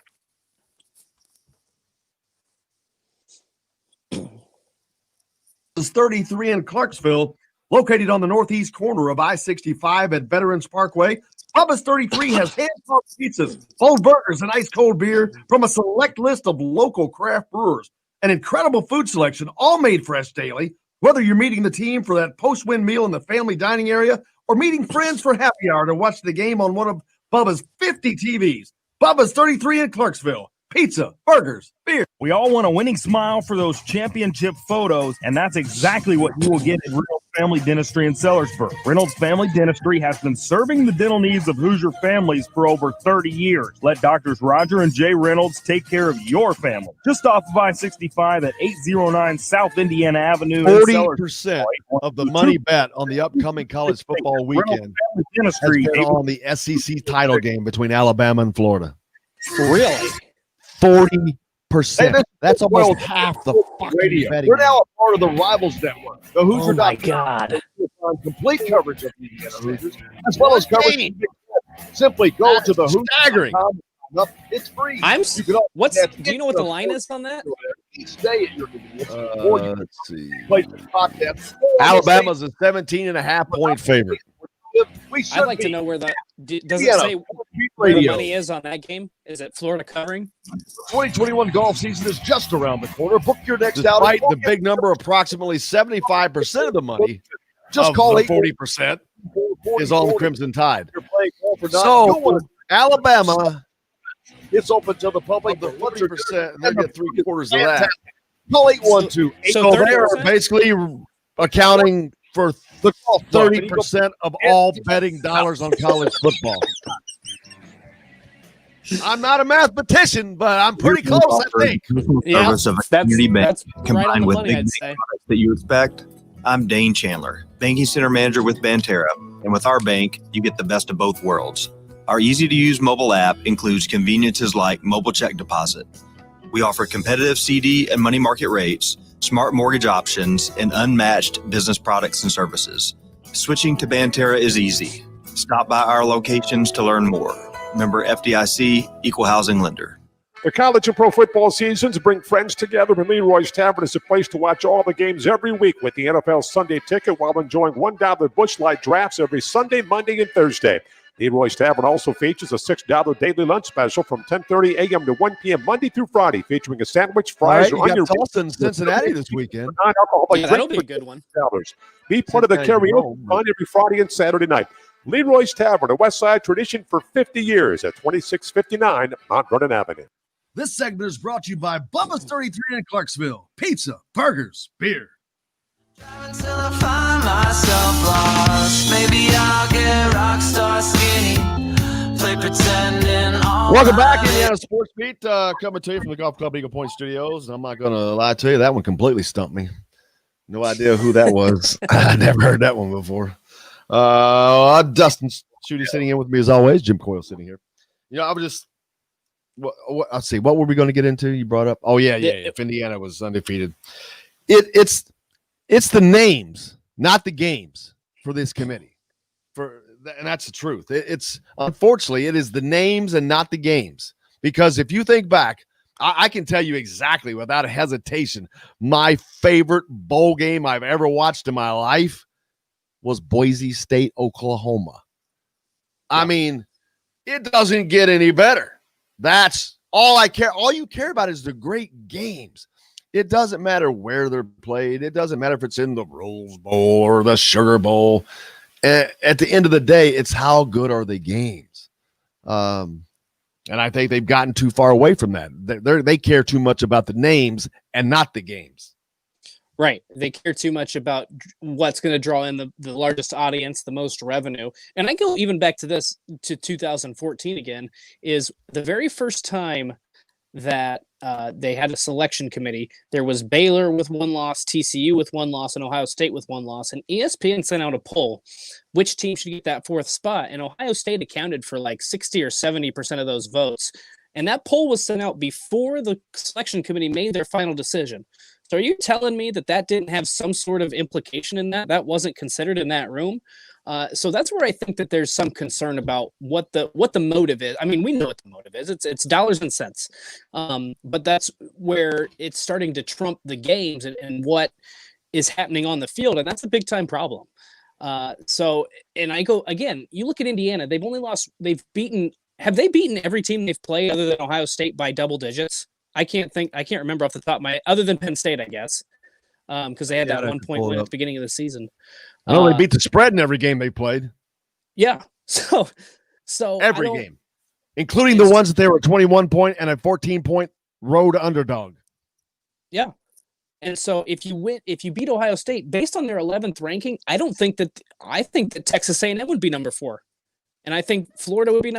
G: Is 33 in Clarksville, located on the northeast corner of I-65 at Veterans Parkway. Bubba's 33 has hand-pulled pizzas, cold burgers, and ice cold beer from a select list of local craft brewers. An incredible food selection, all made fresh daily. Whether you're meeting the team for that post-win meal in the family dining area or meeting friends for happy hour to watch the game on one of Bubba's 50 TVs. Bubba's 33 in Clarksville. Pizza, burgers, beer.
H: We all want a winning smile for those championship photos, and that's exactly what you will get at Reynolds Family Dentistry in Sellersburg. Reynolds Family Dentistry has been serving the dental needs of Hoosier families for over 30 years. Let Doctors Roger and Jay Reynolds take care of your family. Just off of I-65 at 809 South Indiana Avenue.
C: 40% of the money bet on the upcoming college football weekend has been on the SEC title game between Alabama and Florida.
A: Really?
C: 40%. That's almost half the fucking betting.
F: We're now a part of the Rivals Network. The Hoosier.
A: Oh my God!
F: Complete coverage of the Indiana Hoosiers, as well as coverage of Big Ten. Simply go to the
C: staggering.
F: It's free.
A: Do you know what the line is on that?
F: Each day at your convenience.
C: Let's see. Alabama's a 17.5-point favorite.
A: I'd like to know where does it say where the money is on that game? Is it Florida covering?
F: The 2021 golf season is just around the corner. Book your next outing.
C: Despite the big number, approximately 75% of the money,
F: just call
C: 40% is on the Crimson Tide.
F: You're playing golf or not.
C: So Alabama,
F: it's open to the public.
C: The 40%, they get 3/4 of that.
F: Call 812.
C: So they're basically accounting for 30% of all betting dollars on college football. I'm not a mathematician, but I'm pretty close, I think.
E: Yeah, service of a community bank combined with
A: money,
E: big bank products that you expect. I'm Dane Chandler, banking center manager with Banterra, and with our bank, you get the best of both worlds. Our easy-to-use mobile app includes conveniences like mobile check deposit. We offer competitive CD and money market rates, smart mortgage options, and unmatched business products and services. Switching to Banterra is easy. Stop by our locations to learn more. Member FDIC, Equal Housing Lender.
F: The college and pro football seasons bring friends together, and Leroy's Tavern is a place to watch all the games every week with the NFL Sunday Ticket while enjoying $1 Busch Light drafts every Sunday, Monday, and Thursday. Leroy's Tavern also features a $6 daily lunch special from 10:30 a.m. to 1 p.m. Monday through Friday, featuring a sandwich, fries,
C: or onion. Tulsa and Cincinnati this weekend.
A: That'll be a good one.
F: Be part of the karaoke fun every Friday and Saturday night. Leroy's Tavern, a West Side tradition for 50 years at 2659 Mount Vernon Avenue.
G: This segment is brought to you by Bubba's 33 in Clarksville. Pizza, burgers, beer.
B: Until I find myself lost, maybe I'll get rock star skinny, play pretending all.
C: Welcome back, Indiana Sports Beat, coming to you from the Golf Club Eagle Point Studios. I'm not going to lie to you, that one completely stumped me. No idea who that was. I never heard that one before. Dustin Shooty sitting in with me as always. Jim Coyle sitting here. I was just. Let's see. What were we going to get into? You brought up. Oh yeah. If Indiana was undefeated, it's the names, not the games, for this committee. And that's the truth. It's unfortunately it is the names and not the games. Because if you think back, I can tell you exactly without a hesitation, my favorite bowl game I've ever watched in my life was Boise State, Oklahoma. I mean, it doesn't get any better. That's all I care. All you care about is the great games. It doesn't matter where they're played. It doesn't matter if it's in the Rose Bowl or the Sugar Bowl. At the end of the day, it's how good are the games. And I think they've gotten too far away from that. They care too much about the names and not the games.
A: Right. They care too much about what's going to draw in the largest audience, the most revenue. And I go even back to 2014 again, is the very first time that they had a selection committee. There was Baylor with 1 loss, TCU with 1 loss, and Ohio State with 1 loss. And ESPN sent out a poll, which team should get that 4th spot. And Ohio State accounted for like 60 or 70% of those votes. And that poll was sent out before the selection committee made their final decision. So are you telling me that that didn't have some sort of implication in that? That wasn't considered in that room? So that's where I think that there's some concern about what the motive is. I mean, we know what the motive is. It's dollars and cents. But that's where it's starting to trump the games and what is happening on the field. And that's a big time problem. So, and I go again, you look at Indiana, have they beaten every team they've played other than Ohio State by double digits? I can't remember off the top of my, other than Penn State, I guess. Because they had that 1 point win at the beginning of the season.
C: No, they beat the spread in every game they played.
A: Yeah. So
C: every game, including the ones that they were a 21-point and a 14-point road underdog.
A: Yeah. And so if you beat Ohio State based on their 11th ranking, I think that Texas A&M would be number 4. And I think Florida would be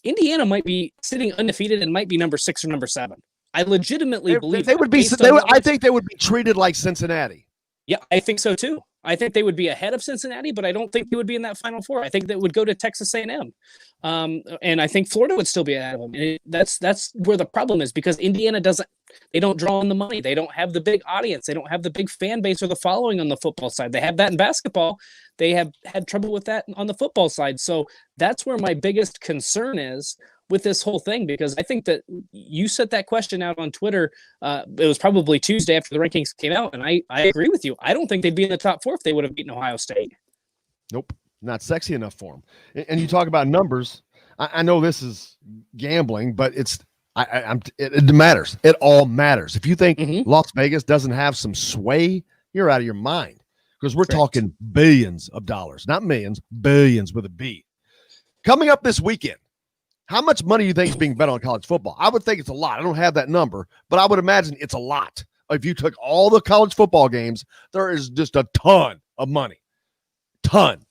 A: Indiana might be sitting undefeated and might be number 6 or number 7. I legitimately believe
C: they would be. I think they would be treated like Cincinnati.
A: Yeah, I think so too. I think they would be ahead of Cincinnati, but I don't think they would be in that Final Four. I think they would go to Texas A&M, and I think Florida would still be ahead of them. And that's where the problem is, because Indiana they don't draw on the money. They don't have the big audience. They don't have the big fan base or the following on the football side. They have that in basketball. They have had trouble with that on the football side. So that's where my biggest concern is with this whole thing, because I think that you set that question out on Twitter. It was probably Tuesday after the rankings came out, and I agree with you. I don't think they'd be in the top 4 if they would have beaten Ohio State.
C: Nope, not sexy enough for them. And you talk about numbers. I know this is gambling, but it matters. It all matters. If you think Las Vegas doesn't have some sway, you're out of your mind, because we're talking billions of dollars, not millions, billions with a B. Coming up this weekend, how much money do you think is being bet on college football? I would think it's a lot. I don't have that number, but I would imagine it's a lot. If you took all the college football games, there is just a ton of money. Ton.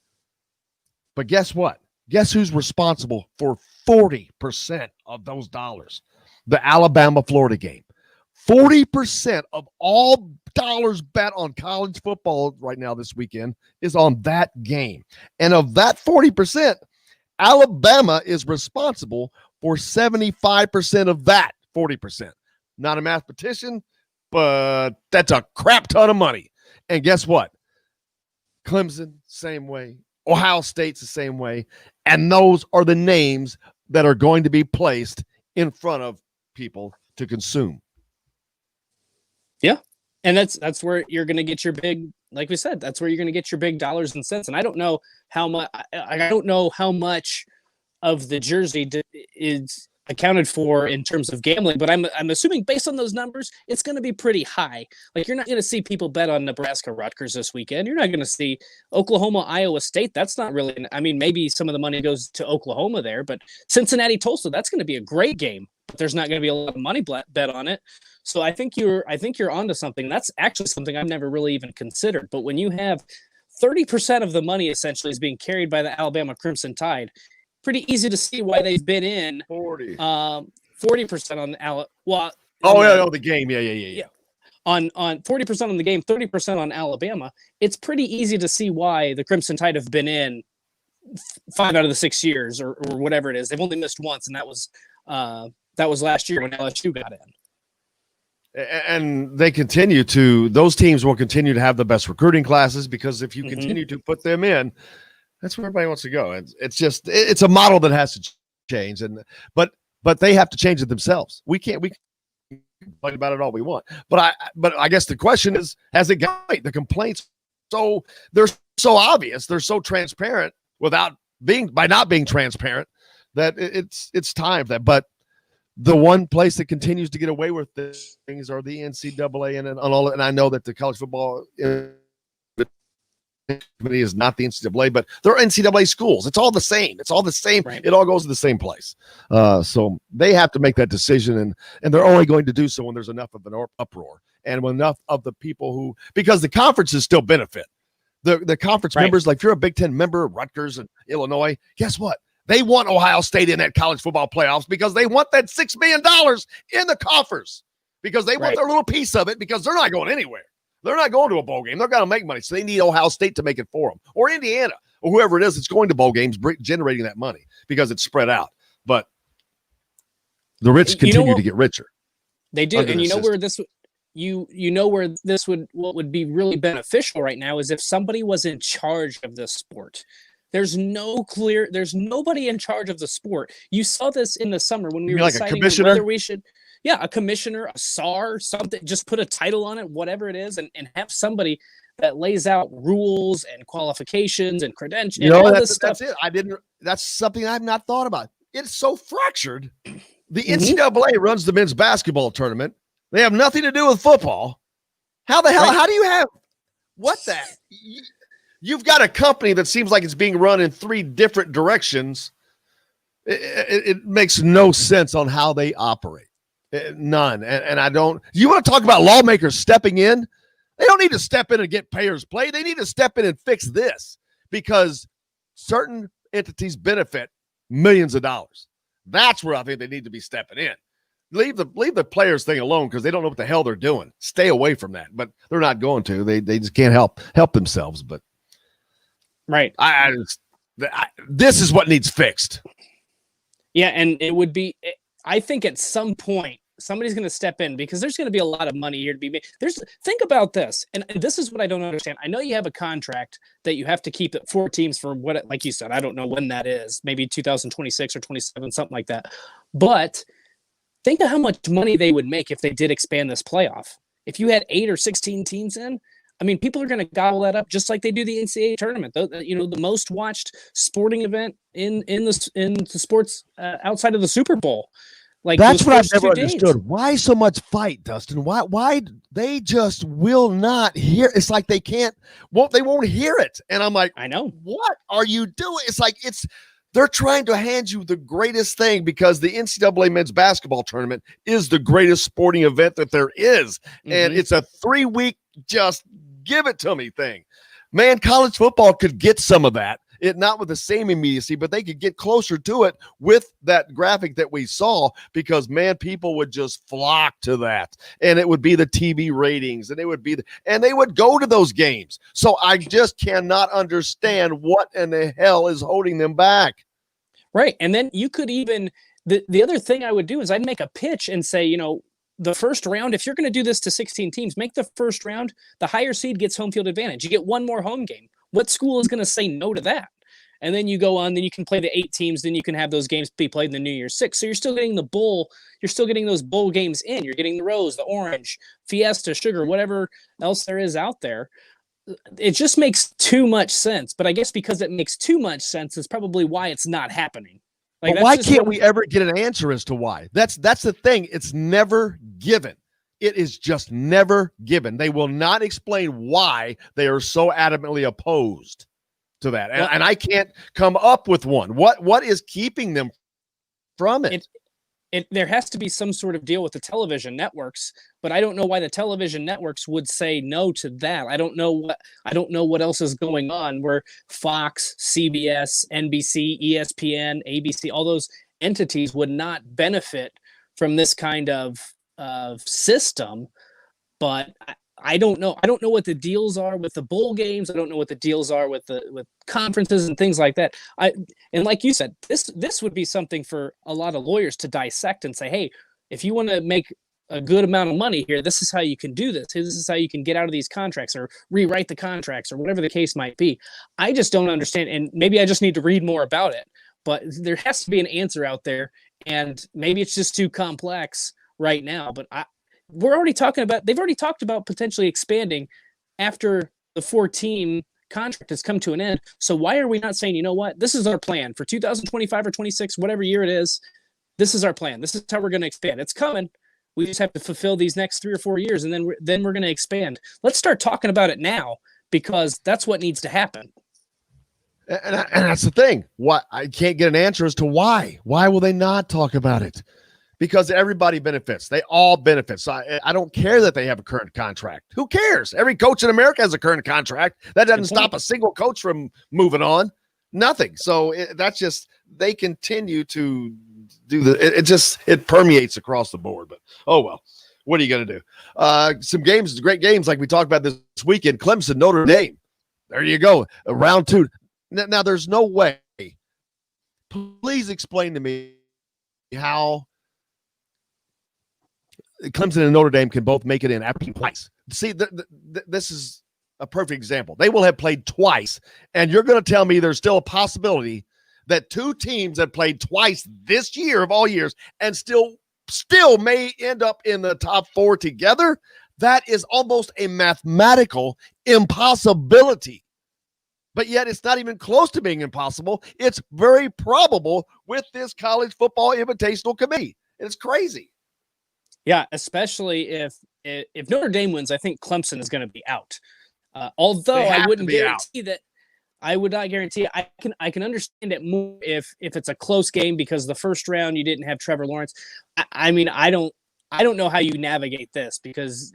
C: But guess what? Guess who's responsible for 40% of those dollars? The Alabama-Florida game. 40% of all dollars bet on college football right now this weekend is on that game. And of that 40%, Alabama is responsible for 75% of that 40%. Not a mathematician, but that's a crap ton of money. And guess what? Clemson, same way. Ohio State's the same way. And those are the names that are going to be placed in front of people to consume.
A: Yeah. And that's where you're going to get your big, like we said, that's where you're going to get your big dollars and cents. And I don't know how much of the jersey is accounted for in terms of gambling, but I'm assuming based on those numbers, it's going to be pretty high. Like, you're not going to see people bet on Nebraska Rutgers this weekend. You're not going to see Oklahoma Iowa State. That's not really, I mean, maybe some of the money goes to Oklahoma there, but Cincinnati Tulsa, that's going to be a great game, but there's not going to be a lot of money bet on it. So I think you're onto something. That's actually something I've never really even considered. But when you have 30% of the money essentially is being carried by the Alabama Crimson Tide, pretty easy to see why they've been in 40% on the game. Yeah. On 40% on the game, 30% on Alabama. It's pretty easy to see why the Crimson Tide have been in 5 out of the 6 years or whatever it is. They've only missed once, and that was last year when LSU got in.
C: And those teams will continue to have the best recruiting classes, because if you continue to put them in, that's where everybody wants to go. It's a model that has to change, but they have to change it themselves. We can complain about it all we want, but I guess the question is, has it got right? The complaints, so they're so obvious, they're so transparent by not being transparent, that it's time for that. But the one place that continues to get away with things are the NCAA and all. And I know that the college football committee is not the NCAA, but they're NCAA schools. It's all the same. Right. It all goes to the same place. So they have to make that decision, and they're only going to do so when there's enough of an uproar, and when enough of the people because the conferences still benefit. The conference members, like if you're a Big Ten member, Rutgers and Illinois, guess what? They want Ohio State in that college football playoffs because they want that $6 million in the coffers, because they want their little piece of it, because they're not going anywhere. They're not going to a bowl game. They're going to make money. So they need Ohio State to make it for them, or Indiana, or whoever it is that's going to bowl games, generating that money because it's spread out. But the rich continue to get richer.
A: They do. And what would be really beneficial right now is if somebody was in charge of this sport. There's nobody in charge of the sport. You saw this in the summer when we were deciding whether we should, a commissioner, a SAR, something, just put a title on it, whatever it is, and have somebody that lays out rules and qualifications and credentials and all this stuff.
C: That's it. That's something I've not thought about. It's so fractured. The NCAA runs the men's basketball tournament. They have nothing to do with football. How the hell, how do you have you've got a company that seems like it's being run in 3 different directions. It makes no sense on how they operate. None. And I don't, you want to talk about lawmakers stepping in? They don't need to step in and get payers play. They need to step in and fix this, because certain entities benefit millions of dollars. That's where I think they need to be stepping in. Leave the players thing alone, because they don't know what the hell they're doing. Stay away from that, but they're not going to. They just can't help themselves. But
A: right,
C: this is what needs fixed.
A: Yeah, and it would be. I think at some point somebody's going to step in, because there's going to be a lot of money here to be made. Think about this, and this is what I don't understand. I know you have a contract that you have to keep at 4 teams for what, like you said, I don't know when that is, maybe 2026 or 27, something like that. But think of how much money they would make if they did expand this playoff. If you had 8 or 16 teams in, I mean, people are going to gobble that up just like they do the NCAA tournament. The most watched sporting event in the sports outside of the Super Bowl. Like,
C: that's what I've never understood. Why so much fight, Dustin? Why they just will not hear? It's like they won't hear it. And I'm like,
A: I know.
C: What are you doing? It's like they're trying to hand you the greatest thing, because the NCAA men's basketball tournament is the greatest sporting event that there is. And it's a 3-week just give it to me thing. Man, college football could get some of that. Not with the same immediacy, but they could get closer to it with that graphic that we saw, because, man, people would just flock to that. And it would be the TV ratings, and and they would go to those games. So I just cannot understand what in the hell is holding them back.
A: Right. And then you could even, the other thing I would do is I'd make a pitch and say, the first round, if you're going to do this to 16 teams, make the first round, the higher seed gets home field advantage. You get 1 more home game. What school is going to say no to that? And then you go on, then you can play the 8 teams, then you can have those games be played in the New Year's 6. So you're still getting you're still getting those bowl games in. You're getting the Rose, the Orange, Fiesta, Sugar, whatever else there is out there. It just makes too much sense. But I guess because it makes too much sense is probably why it's not happening.
C: Like, but why can't we ever get an answer as to why? That's the thing. It's never given. It is just never given. They will not explain why they are so adamantly opposed to that. And I can't come up with one. What is keeping them from it?
A: There has to be some sort of deal with the television networks, but I don't know why the television networks would say no to that. I don't know what else is going on where Fox, CBS, NBC, ESPN, ABC, all those entities would not benefit from this kind of system. But I don't know. I don't know what the deals are with the bowl games. I don't know what the deals are with conferences and things like that. And like you said, this would be something for a lot of lawyers to dissect and say, hey, if you want to make a good amount of money here, this is how you can do this. This is how you can get out of these contracts or rewrite the contracts or whatever the case might be. I just don't understand. And maybe I just need to read more about it, but there has to be an answer out there. And maybe it's just too complex right now, but they've already talked about potentially expanding after the 4-team contract has come to an end. So why are we not saying, you know what, this is our plan for 2025 or 26, whatever year it is. This is our plan. This is how we're going to expand. It's coming. We just have to fulfill these next 3 or 4 years, and then we're going to expand. Let's start talking about it now, because that's what needs to happen.
C: And that's the thing. What I can't get an answer as to why. Why will they not talk about it? Because everybody benefits. They all benefit. So I don't care that they have a current contract. Who cares? Every coach in America has a current contract. That doesn't stop a single coach from moving on. Nothing. So that's just they continue to do it permeates across the board. But oh well, what are you going to do? Some games, great games like we talked about this weekend. Clemson, Notre Dame. There you go. Round 2. Now there's no way. Please explain to me how Clemson and Notre Dame can both make it in after twice. See, this is a perfect example. They will have played twice, and you're going to tell me there's still a possibility that two teams that played twice this year of all years and still may end up in the top 4 together? That is almost a mathematical impossibility. But yet it's not even close to being impossible. It's very probable with this college football invitational committee. It's crazy.
A: Yeah, especially if Notre Dame wins, I think Clemson is going to be out. Although I wouldn't guarantee that. I would not guarantee. I can understand it more if it's a close game because the first round you didn't have Trevor Lawrence. I mean, I don't know how you navigate this because,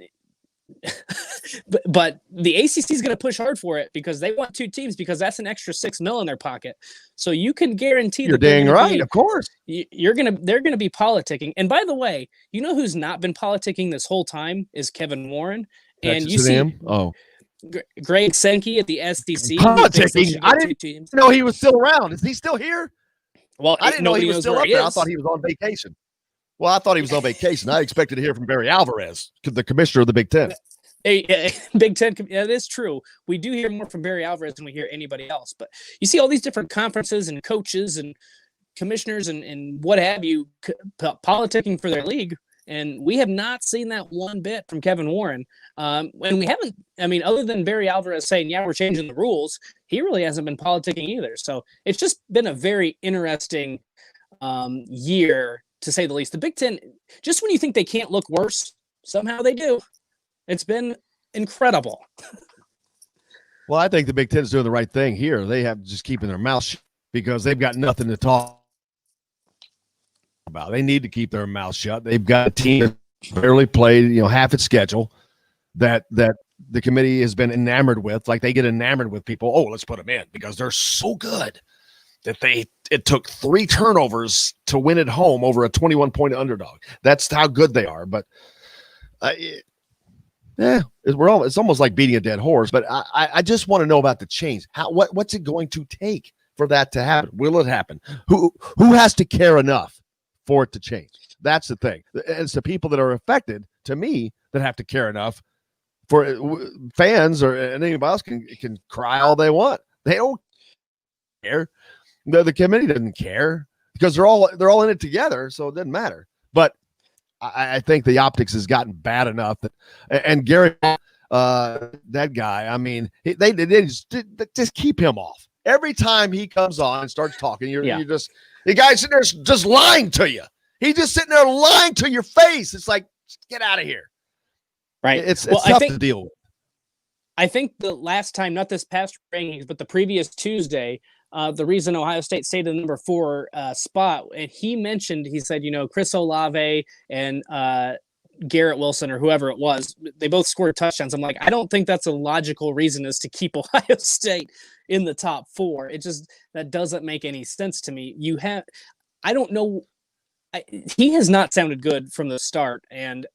A: but the ACC is going to push hard for it because they want 2 teams because that's an extra $6 million in their pocket. So you can guarantee
C: you're dang right, of course.
A: They're gonna be politicking. And by the way, you know who's not been politicking this whole time is Kevin Warren.
C: That's
A: and you see
C: him? Oh.
A: Greg Sankey at the SEC.
C: Politicking. I didn't know he was still around. Is he still here?
A: Well,
C: I didn't know he was still up there. I thought he was on vacation. Well, I thought he was on vacation. I expected to hear from Barry Alvarez, the commissioner of the Big Ten.
A: Big Ten. Yeah, that is true. We do hear more from Barry Alvarez than we hear anybody else. But you see all these different conferences and coaches and commissioners and what have you politicking for their league. And we have not seen that one bit from Kevin Warren. And we haven't, I mean, other than Barry Alvarez saying, yeah, we're changing the rules, he really hasn't been politicking either. So it's just been a very interesting year, to say the least. The Big Ten, just when you think they can't look worse, somehow they do. It's been incredible.
C: Well, I think the Big Ten is doing the right thing here. They have just keeping their mouth shut because they've got nothing to talk about. They need to keep their mouth shut. They've got a team that barely played, half its schedule that the committee has been enamored with. Like they get enamored with people. Oh, let's put them in because they're so good that it took 3 turnovers to win at home over a 21-point underdog. That's how good they are. But it's almost like beating a dead horse. But I just want to know about the change. What's it going to take for that to happen? Will it happen? Who has to care enough for it to change? That's the thing. It's the people that are affected, to me, that have to care enough. For fans or anybody else can cry all they want. They don't care. The committee doesn't care because they're all in it together, so it doesn't matter. But I think the optics has gotten bad enough and Gary, that guy, I mean, they just keep him off. Every time he comes on and starts talking, you're just the guy's sitting there just lying to you. He's just sitting there lying to your face. It's like, get out of here.
A: Right.
C: It's tough to deal with.
A: I think the last time, not this past rankings, but the previous Tuesday, the reason Ohio State stayed in the number 4 spot, and he said, Chris Olave and Garrett Wilson or whoever it was, they both scored touchdowns. I'm like, I don't think that's a logical reason is to keep Ohio State in the top 4. That doesn't make any sense to me. I don't know. He has not sounded good from the start, and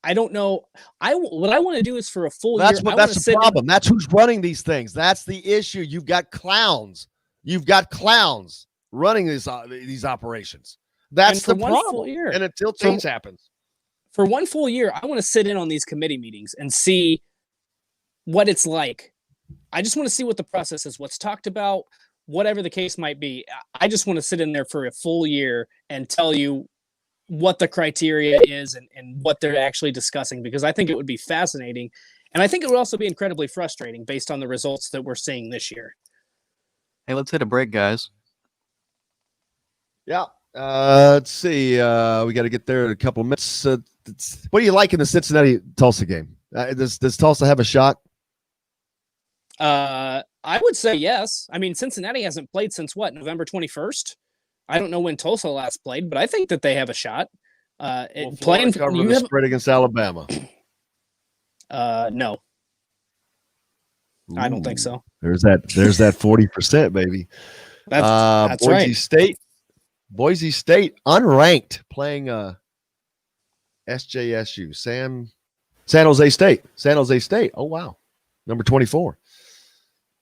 A: I don't know. What I want to do is for a full year.
C: That's the problem. That's who's running these things. That's the issue. You've got clowns. Running these operations. That's the problem. And until change happens.
A: For one full year, I want to sit in on these committee meetings and see what it's like. I just want to see what the process is, what's talked about, whatever the case might be. I just want to sit in there for a full year and tell you what the criteria is and what they're actually discussing, because I think it would be fascinating. And I think it would also be incredibly frustrating based on the results that we're seeing this year.
D: Hey, let's hit a break, guys.
C: Yeah. Let's see. We got to get there in a couple of minutes. What do you like in the Cincinnati-Tulsa game? Does Tulsa have a shot?
A: I would say yes. I mean, Cincinnati hasn't played since November 21st? I don't know when Tulsa last played, but I think that they have a shot.
C: Playing the spread against Alabama.
A: No, I don't think so.
C: There's that 40%, baby.
A: That's
C: Boise
A: right.
C: State. Boise State, unranked, playing SJSU. San Jose State. San Jose State. Oh, wow. Number 24.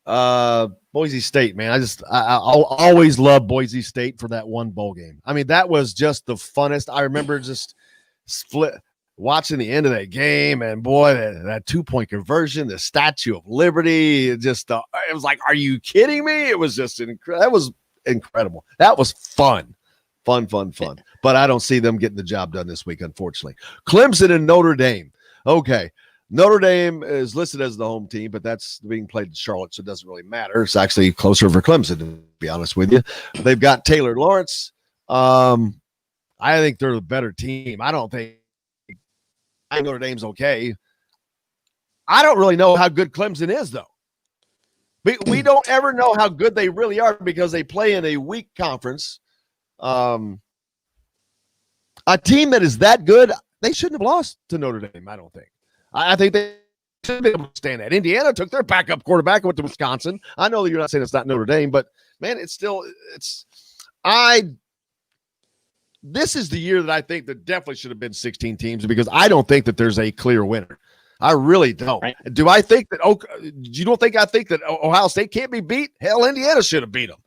C: Boise State, man. I'll always love Boise State for that one bowl game. I mean, that was just the funnest. I remember just watching the end of that game, and boy, that 2-point conversion, the Statue of Liberty, it was like, are you kidding me? It was just that was incredible. That was fun. But I don't see them getting the job done this week, unfortunately. Clemson and Notre Dame. Okay. Notre Dame is listed as the home team, but that's being played in Charlotte, so it doesn't really matter. It's actually closer for Clemson, to be honest with you. They've got Taylor Lawrence. I think they're the better team. I think Notre Dame's okay. I don't really know how good Clemson is, though. We don't ever know how good they really are because they play in a weak conference. A team that is that good, they shouldn't have lost to Notre Dame, I don't think. I think they should be able to stand that. Indiana took their backup quarterback and went to Wisconsin. I know that you're not saying it's not Notre Dame, but, man, this is the year that I think that definitely should have been 16 teams because I don't think that there's a clear winner. I really don't. Right. Do I think that I think that Ohio State can't be beat? Hell, Indiana should have beat them.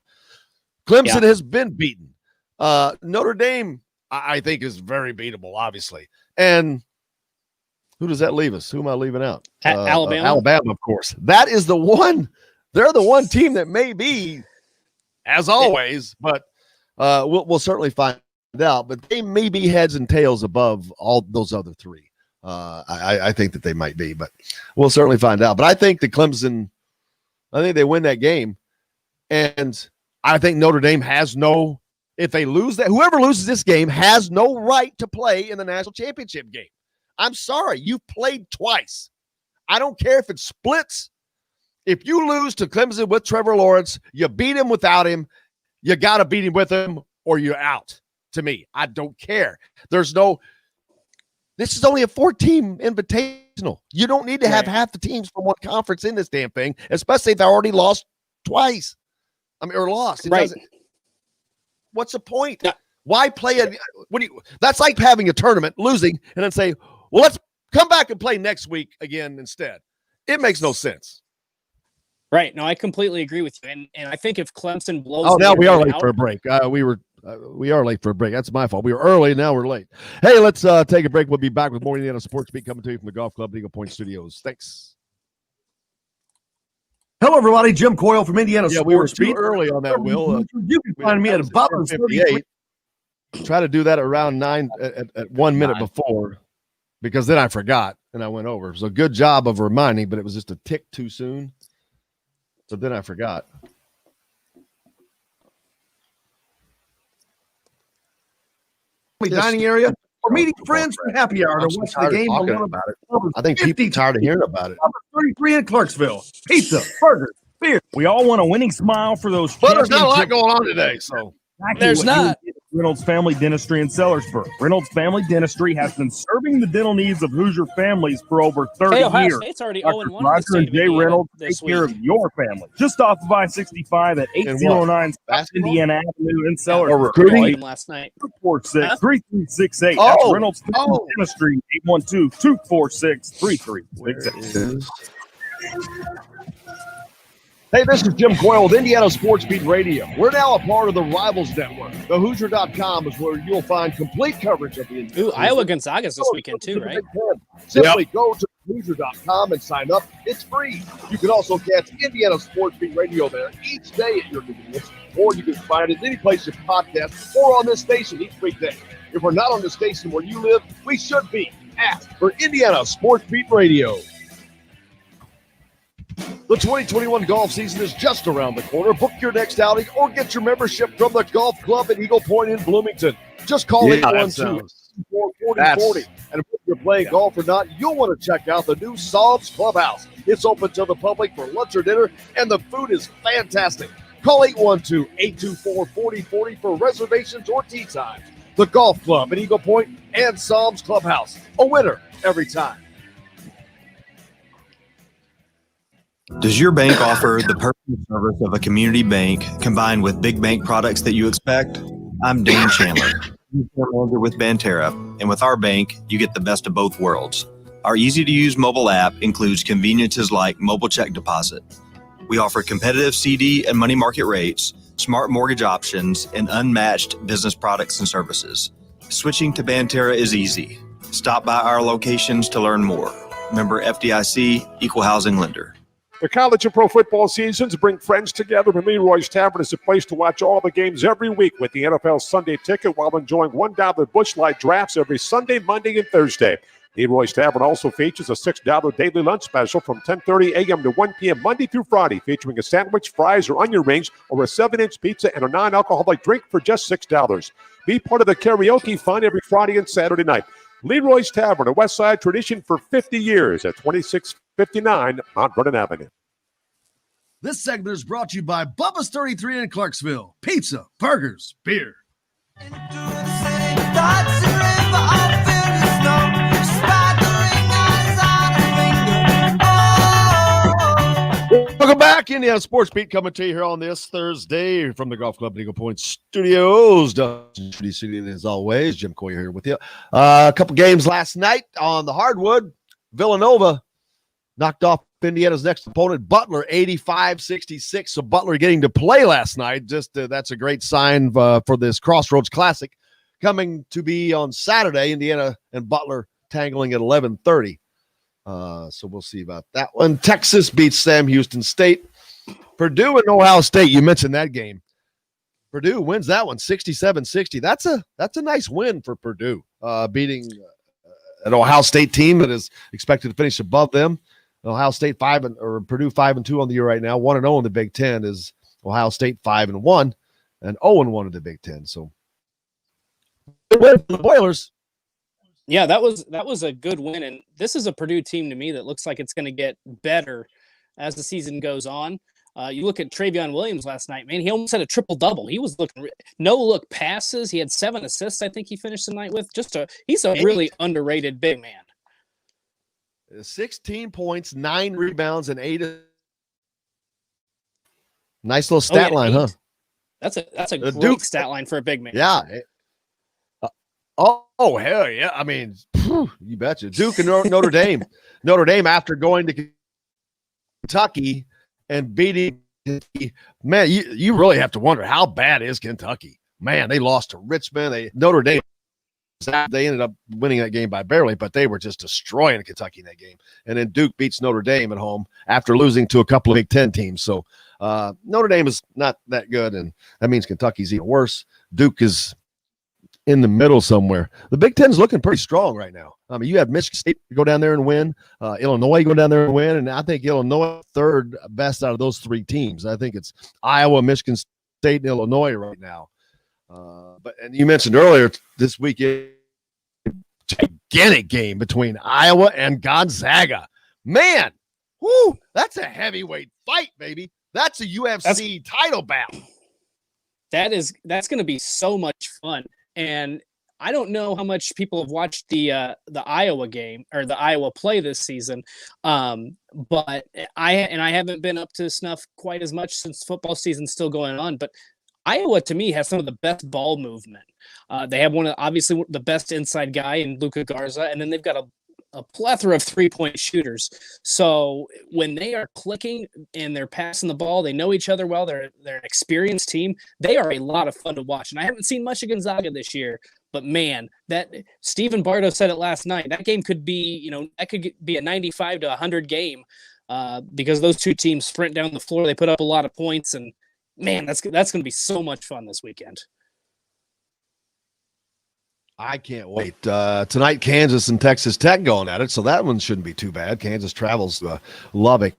C: Clemson has been beaten. Notre Dame, I think, is very beatable, obviously. And who does that leave us? Who am I leaving out?
A: Alabama.
C: Alabama, of course. That is the one. They're the one team that may be, as always, but we'll certainly find out. But they may be heads and tails above all those other three. I think that they might be, but we'll certainly find out. But I think the Clemson, I think they win that game. And I think Notre Dame has no, if they lose that, whoever loses this game has no right to play in the national championship game. I'm sorry. You've played twice. I don't care if it splits. If you lose to Clemson with Trevor Lawrence, you beat him without him, you got to beat him with him or you're out. To me, I don't care. This is only a 4-team invitational. You don't need to have half the teams from one conference in this damn thing, especially if they already lost twice. Or lost. What's the point? Yeah. Why play that's like having a tournament, losing, and then say, well, let's come back and play next week again instead. It makes no sense.
A: Right. No, I completely agree with you. And I think if Clemson blows.
C: Oh, now we are late for a break. We are late for a break. That's my fault. We were early. Now we're late. Hey, let's take a break. We'll be back with more Indiana Sports Beat coming to you from the Golf Club Eagle Point Studios. Thanks.
G: Hello, everybody. Jim Coyle from Indiana Sports.
C: We were too early on that, Will.
G: You can find me at about
C: 58. Try to do that around 9 at 1 minute before, because then I forgot and I went over. So good job of reminding, but it was just a tick too soon. So then I forgot.
G: Dining area or meeting friends for happy hour to watch the game.
C: About it. I think people are tired of hearing about it.
G: 33 in Clarksville. Pizza, burgers, beer.
H: We all want a winning smile for those.
C: But there's not a lot going on today, so.
A: There's not.
H: Reynolds Family Dentistry in Sellersburg. Reynolds Family Dentistry has been serving the dental needs of Hoosier families for over 30
A: Ohio
H: years.
A: State's already
H: Dr.
A: 0-1
H: Roger and Jay Reynolds take
A: this
H: care
A: week.
H: of your family. Just off of I-65 at 809 South Indiana Avenue in Sellersburg.
C: Recruiting
A: last night.
H: 246-3368.
C: Oh.
H: That's Reynolds Family Dentistry, 812-246-3368.
C: Hey, this is Jim Coyle with Indiana Sports Beat Radio. We're now a part of the Rivals Network. TheHoosier.com is where you'll find complete coverage of the Indiana.
A: Ooh, Iowa Gonzaga's this weekend too, right?
C: Simply go to TheHoosier.com and sign up. It's free. You can also catch Indiana Sports Beat Radio there each day at your convenience, or you can find it any place you podcast or on this station each weekday. If we're not on the station where you live, we should be. Ask for Indiana Sports Beat Radio. The 2021 golf season is just around the corner. Book your next outing or get your membership from the Golf Club at Eagle Point in Bloomington. Just call 812-440-40. And if you're playing golf or not, you'll want to check out the new Psalms Clubhouse. It's open to the public for lunch or dinner, and the food is fantastic. Call 812-824-4040 for reservations or tee times. The Golf Club at Eagle Point and Psalms Clubhouse. A winner every time.
E: Does your bank offer the personal service of a community bank combined with big bank products that you expect? I'm Dane Chandler, manager with Banterra, and with our bank, you get the best of both worlds. Our easy-to-use mobile app includes conveniences like mobile check deposit. We offer competitive CD and money market rates, smart mortgage options, and unmatched business products and services. Switching to Banterra is easy. Stop by our locations to learn more. Member FDIC, Equal Housing Lender.
F: The college and pro football seasons bring friends together, and Leroy's Tavern is a place to watch all the games every week with the NFL Sunday Ticket while enjoying $1 Busch Light drafts every Sunday, Monday, and Thursday. Leroy's Tavern also features a $6 daily lunch special from 10:30 a.m. to 1 p.m. Monday through Friday, featuring a sandwich, fries, or onion rings, or a 7-inch pizza and a non-alcoholic drink for just $6. Be part of the karaoke fun every Friday and Saturday night. Leroy's Tavern, a West Side tradition for 50 years at 2659 Mount Vernon Avenue.
G: This segment is brought to you by Bubba's 33 in Clarksville. Pizza, burgers, beer.
C: Welcome back. Indiana Sports Beat coming to you here on this Thursday from the Golf Club at Eagle Point Studios. Studio, as always, Jim Coyer here with you. A couple games last night on the hardwood. Villanova knocked off Indiana's next opponent, Butler, 85-66. So Butler getting to play last night. Just that's a great sign for this Crossroads Classic coming to be on Saturday. Indiana and Butler tangling at 11:30. So we'll see about that one. Texas beats Sam Houston State. Purdue and Ohio State, you mentioned that game. Purdue wins that one 67-60. That's a nice win for Purdue, beating an Ohio State team that is expected to finish above them. Ohio State Purdue 5-2 on the year right now. 1-0 in the Big Ten is Ohio State 5-1 and 0-1 in the Big Ten. So good win for the Boilers.
A: Yeah, that was a good win, and this is a Purdue team to me that looks like it's going to get better as the season goes on. You look at Travion Williams last night, man. He almost had a triple-double. He was looking no-look passes. He had 7 assists, I think he finished the night with. He's a really underrated big man.
C: 16 points, 9 rebounds, and 8. Nice little stat line, 8. Huh?
A: That's a great stat line for a big man.
C: Yeah. Oh, hell yeah. I mean, you betcha. Duke and Notre Dame. Notre Dame, after going to Kentucky and beating Kentucky, man, you really have to wonder, how bad is Kentucky? Man, they lost to Richmond. Notre Dame, they ended up winning that game by barely, but they were just destroying Kentucky in that game. And then Duke beats Notre Dame at home after losing to a couple of Big Ten teams. So Notre Dame is not that good, and that means Kentucky's even worse. Duke is in the middle somewhere. The Big Ten's looking pretty strong right now. I mean, you have Michigan State go down there and win, Illinois go down there and win, and I think Illinois third best out of those 3 teams. I think it's Iowa, Michigan State, and Illinois right now. And you mentioned earlier this weekend, gigantic game between Iowa and Gonzaga. Man, whoo, that's a heavyweight fight, baby. That's a UFC title battle.
A: That's going to be so much fun. And I don't know how much people have watched the Iowa game or the Iowa play this season, but I haven't been up to snuff quite as much since football season's still going on. But Iowa, to me, has some of the best ball movement. They have obviously the best inside guy in Luka Garza, and then they've got a plethora of 3-point shooters. So when they are clicking and they're passing the ball, they know each other well. They're an experienced team. They are a lot of fun to watch. And I haven't seen much of Gonzaga this year, but man, that Stephen Bardo said it last night. That game could be, that could be a 95 to 100 game because those two teams sprint down the floor. They put up a lot of points, and man, that's going to be so much fun this weekend.
C: I can't wait. Tonight, Kansas and Texas Tech going at it, so that one shouldn't be too bad. Kansas travels to Lubbock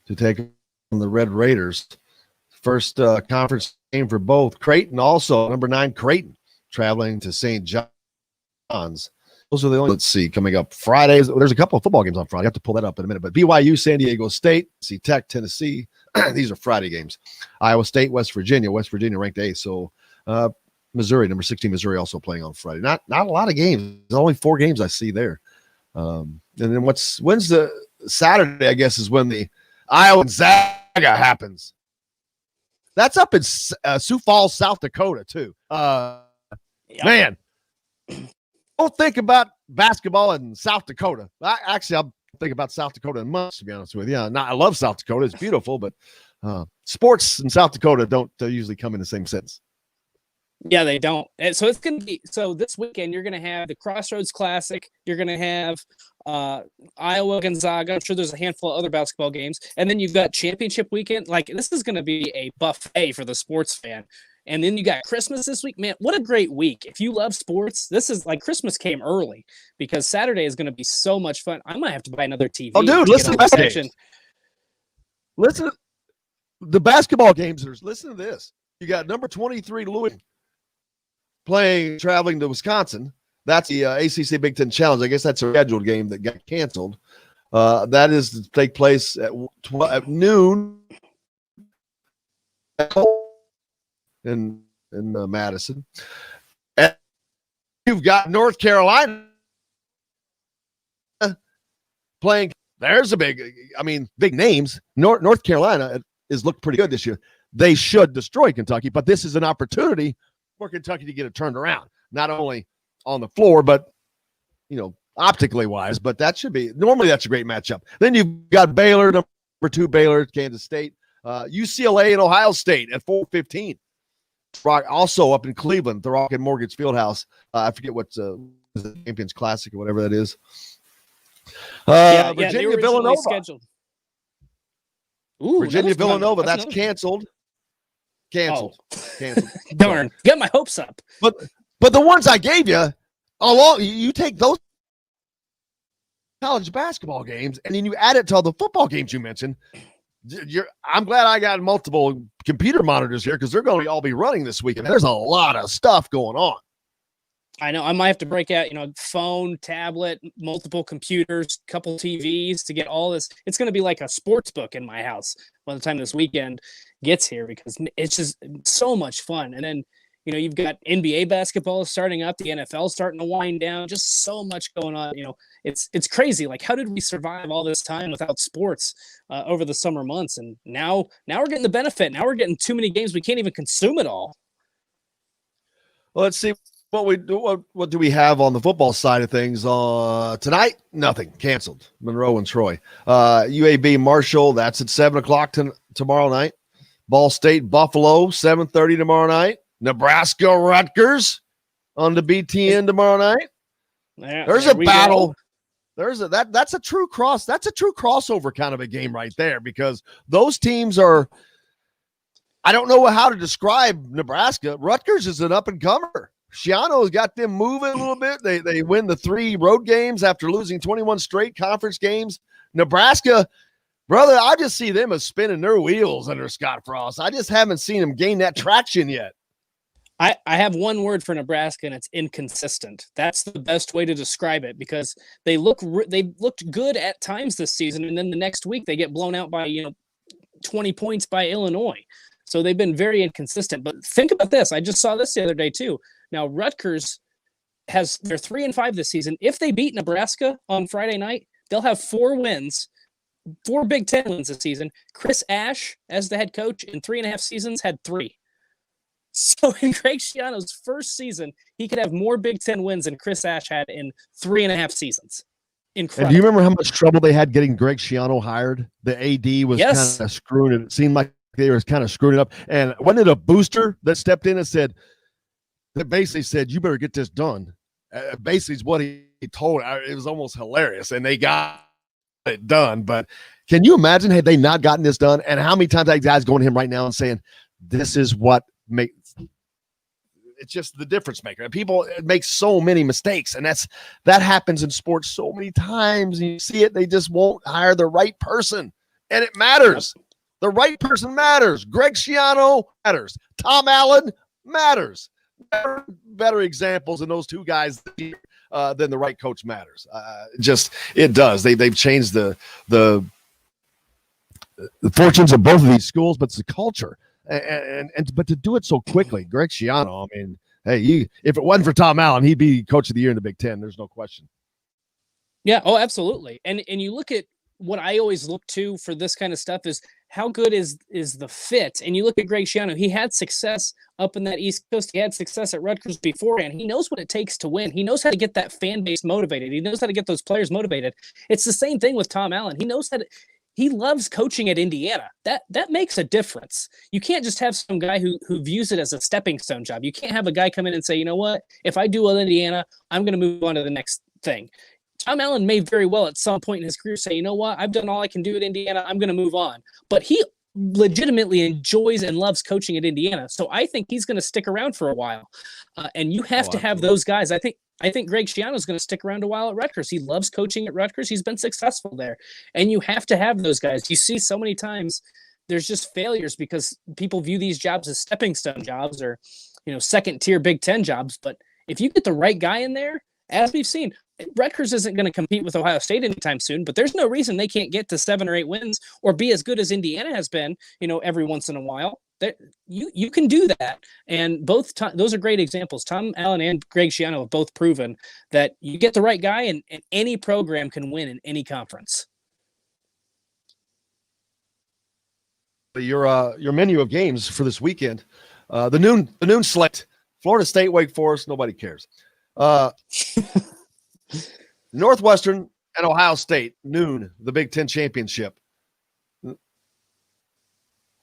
C: to take on the Red Raiders. First conference game for both. Creighton also, number 9, Creighton, traveling to St. John's. Those are the only, let's see, coming up Fridays. There's a couple of football games on Friday. I have to pull that up in a minute. But BYU, San Diego State, Tech, Tennessee. These are Friday games. Iowa State, West Virginia. West Virginia ranked 8th. So Missouri, number 16, Missouri also playing on Friday. Not a lot of games. There's only 4 games I see there. And then when's the Saturday? I guess is when the Iowa Gonzaga happens. That's up in Sioux Falls, South Dakota, too. Man, don't think about basketball in South Dakota. I'll think about South Dakota in months, to be honest with you. I love South Dakota. It's beautiful, but sports in South Dakota don't usually come in the same sense.
A: Yeah, they don't. And so it's going to be, so this weekend, you're going to have the Crossroads Classic. You're going to have Iowa Gonzaga. I'm sure there's a handful of other basketball games. And then you've got championship weekend. Like, this is going to be a buffet for the sports fan. And then you got Christmas this week. Man, what a great week. If you love sports, this is like Christmas came early because Saturday is going to be so much fun. I might have to buy another TV.
C: Oh, dude, listen to the Listen to the basketball games. Listen to this. You got number 23 Louis traveling to Wisconsin. That's the ACC Big Ten Challenge. I guess that's a scheduled game that got canceled. That is to take place at noon in Madison. And you've got North Carolina playing. There's big names. North Carolina has looked pretty good this year. They should destroy Kentucky, but this is an opportunity for Kentucky to get it turned around, not only on the floor, but, optically wise, but that's a great matchup. Then you've got Baylor, number 2 Baylor, Kansas State, UCLA and Ohio State at 4:15. Also up in Cleveland, the Rocket Mortgage Fieldhouse. I forget what's the Champions Classic or whatever that is. Virginia, Villanova.
A: Scheduled. Ooh,
C: Virginia, Villanova, that's canceled. Canceled.
A: Darn. Got my hopes up.
C: But the ones I gave you, you take those college basketball games and then you add it to all the football games you mentioned. I'm glad I got multiple computer monitors here because they're going to all be running this weekend. There's a lot of stuff going on.
A: I know. I might have to break out, phone, tablet, multiple computers, couple TVs to get all this. It's going to be like a sports book in my house by the time this weekend gets here because it's just so much fun. And then, you've got NBA basketball starting up, the NFL starting to wind down, just so much going on. It's crazy. Like, how did we survive all this time without sports over the summer months? And now we're getting the benefit. Now we're getting too many games. We can't even consume it all.
C: Well, let's see. What do we have on the football side of things? Tonight, nothing. Canceled. Monroe and Troy. UAB Marshall, that's at 7:00 tomorrow night. Ball State Buffalo, 7:30 tomorrow night. Nebraska Rutgers on the BTN tomorrow night. There's a battle. That's a true cross. That's a true crossover kind of a game right there because those teams are. I don't know how to describe Nebraska. Rutgers is an up and comer. Shiano's got them moving a little bit. They win the 3 road games after losing 21 straight conference games. Nebraska, brother, I just see them as spinning their wheels under Scott Frost. I just haven't seen them gain that traction yet.
A: I have one word for Nebraska, and it's inconsistent. That's the best way to describe it because they looked good at times this season, and then the next week they get blown out by 20 points by Illinois. So they've been very inconsistent. But think about this. I just saw this the other day too. Now Rutgers they're 3-5 this season. If they beat Nebraska on Friday night, they'll have 4 wins, 4 Big Ten wins this season. Chris Ash, as the head coach in 3.5 seasons, had 3. So in Greg Schiano's first season, he could have more Big Ten wins than Chris Ash had in 3.5 seasons. Incredible.
C: And do you remember how much trouble they had getting Greg Schiano hired? The AD was kind of screwing it. It seemed like they were kind of screwing it up. And wasn't it a booster that stepped in and basically said, you better get this done. Basically is what he told. It was almost hilarious. And they got it done. But can you imagine had they not gotten this done? And how many times that guy's going to him right now and saying, this is what makes it's just the difference maker. And people make so many mistakes, and that happens in sports so many times. You see it, they just won't hire the right person, and it matters. The right person matters. Greg Schiano matters. Tom Allen matters. Better examples than those 2 guys than the right coach matters. It does. They've changed the fortunes of both of these schools, but it's the culture. But to do it so quickly, Greg Schiano, I mean, hey, if it wasn't for Tom Allen, he'd be coach of the year in the Big Ten. There's no question.
A: Yeah. Oh, absolutely. And you look at what I always look to for this kind of stuff is how good is the fit. And you look at Greg Schiano, he had success up in that East Coast. He had success at Rutgers beforehand. He knows what it takes to win. He knows how to get that fan base motivated. He knows how to get those players motivated. It's the same thing with Tom Allen. He knows that he loves coaching at Indiana. That makes a difference. You can't just have some guy who views it as a stepping stone job. You can't have a guy come in and say, you know what, if I do well in Indiana, I'm going to move on to the next thing. Tom Allen may very well at some point in his career say, you know what, I've done all I can do at Indiana. I'm going to move on. But he legitimately enjoys and loves coaching at Indiana. So I think he's going to stick around for a while. And you have to have those guys. I think Greg Schiano is going to stick around a while at Rutgers. He loves coaching at Rutgers. He's been successful there. And you have to have those guys. You see so many times there's just failures because people view these jobs as stepping stone jobs or, second tier Big Ten jobs. But if you get the right guy in there, as we've seen, Rutgers isn't going to compete with Ohio State anytime soon, but there's no reason they can't get to 7 or 8 wins or be as good as Indiana has been, every once in a while. You can do that. And those are great examples. Tom Allen and Greg Schiano have both proven that you get the right guy and any program can win in any conference.
C: Your menu of games for this weekend, the noon slate, Florida State, Wake Forest, nobody cares. Northwestern and Ohio State, noon, the Big Ten championship.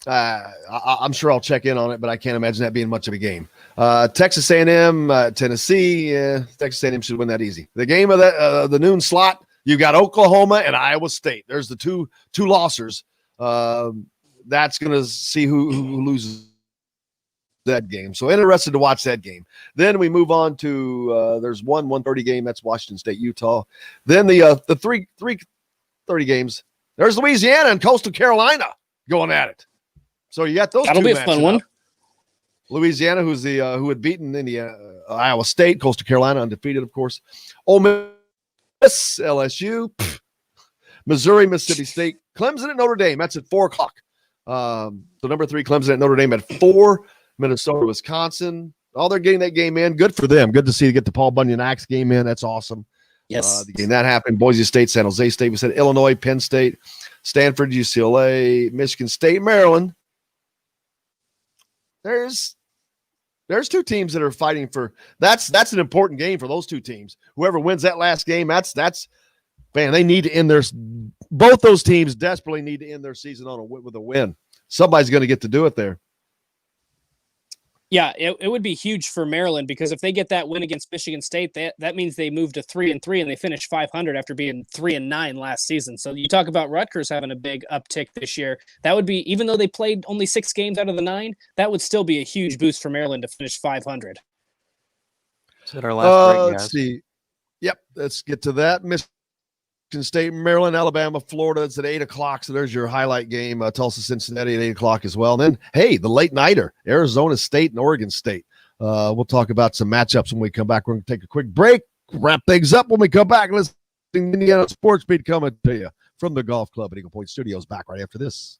C: I'm sure I'll check in on it, but I can't imagine that being much of a game. Texas A&M, Tennessee, Texas A&M should win that easy. The game of the noon slot, you got Oklahoma and Iowa State. There's the two losers. That's going to see who loses that game. So interested to watch that game. Then we move on to there's 1:30 game. That's Washington State, Utah. Then the 3:30 games. There's Louisiana and Coastal Carolina going at it. So you got those.
A: That'll be a fun one.
C: Louisiana, who's who had beaten Iowa State, Coastal Carolina undefeated, of course. Ole Miss, LSU, Missouri, Mississippi State, Clemson at Notre Dame. That's at 4:00. So number 3, Clemson at Notre Dame at 4. Minnesota, Wisconsin. Oh, they're getting that game in. Good for them. Good to get the Paul Bunyan Axe game in. That's awesome.
A: Yes.
C: The game that happened. Boise State, San Jose State. We said Illinois, Penn State, Stanford, UCLA, Michigan State, Maryland. There's 2 teams that are fighting for that's an important game for those 2 teams. Whoever wins that last game, that's man, they need to end both those teams desperately need to end their season with a win. Somebody's going to get to do it there.
A: Yeah, it would be huge for Maryland because if they get that win against Michigan State, that means they move to 3-3 and they finish 500 after being 3-9 last season. So you talk about Rutgers having a big uptick this year. That would be, even though they played only 6 games out of the 9, that would still be a huge boost for Maryland to finish 500.
D: Is that our last break, guys?
C: Let's see. Yep, let's get to that. Michigan State, Maryland, Alabama, Florida. It's at 8:00. So there's your highlight game. Tulsa, Cincinnati at 8:00 as well. And then, hey, the late nighter, Arizona State and Oregon State. We'll talk about some matchups when we come back. We're going to take a quick break, wrap things up when we come back. Listen to Indiana Sports Beat coming to you from the Golf Club at Eagle Point Studios. Back right after this.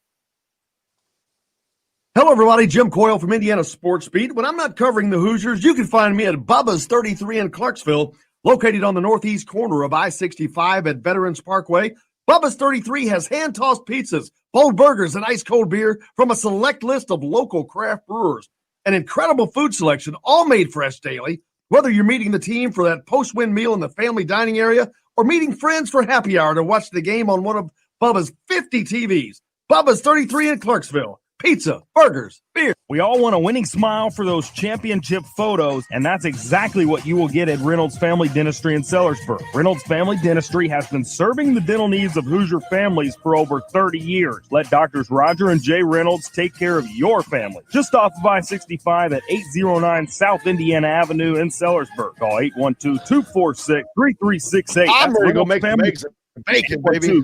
G: Hello, everybody. Jim Coyle from Indiana Sports Beat. When I'm not covering the Hoosiers, you can find me at Bubba's 33 in Clarksville, located on the northeast corner of I-65 at Veterans Parkway. Bubba's 33 has hand-tossed pizzas, bold burgers, and ice-cold beer from a select list of local craft brewers. An incredible food selection, all made fresh daily. Whether you're meeting the team for that post-win meal in the family dining area or meeting friends for happy hour to watch the game on one of Bubba's 50 TVs. Bubba's 33 in Clarksville. Pizza, burgers, beer.
H: We all want a winning smile for those championship photos, and that's exactly what you will get at Reynolds Family Dentistry in Sellersburg. Reynolds Family Dentistry has been serving the dental needs of Hoosier families for over 30 years. Let Doctors Roger and Jay Reynolds take care of your family. Just off of I-65 at 809 South Indiana Avenue in Sellersburg. Call 812-246-3368.
C: I'm ready to go make some eggs and bacon, baby.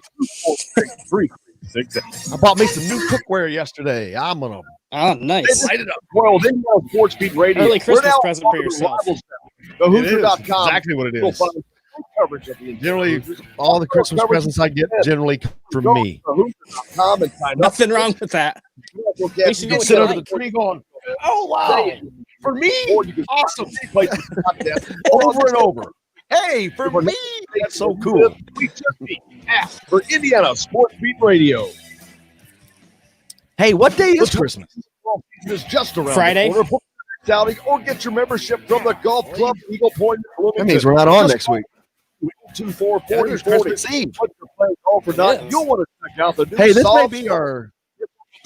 H: 246-3368.
C: I bought me some new cookware yesterday. I'm gonna
A: nice.
C: light it up. Well, then Sports Beat Radio.
A: Early Christmas present for yourself.
C: The Hoosier.com. Exactly what it is. Generally, all the Christmas presents I get generally come from me.
A: Nothing wrong with that.
C: You can sit under the tree going, oh wow, for me, awesome. Over and over. Hey, for me, That's so cool.
G: We just need ask for Indiana Sports Beat Radio.
C: Hey, what day is Christmas? It's just around
A: Friday.
C: the corner. Book your outing or get your membership from the Golf Club Eagle Point.
G: That means we're not on next week.
C: 2440
G: Christmas Eve.
C: Whether you're playing golf or not,
A: Yes.
C: you'll want to check out the new
G: Hey, this may
C: soft
G: be
C: serve
G: our.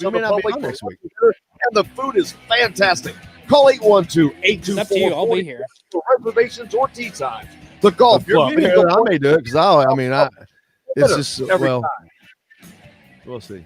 G: We may not be on next week.
C: And the food is fantastic. Call 812-824.
A: It's up to you. I'll be here.
C: For reservations or tea times. The Golf Club.
G: I may do it because it's just
C: Every
G: well.
C: time.
G: We'll see.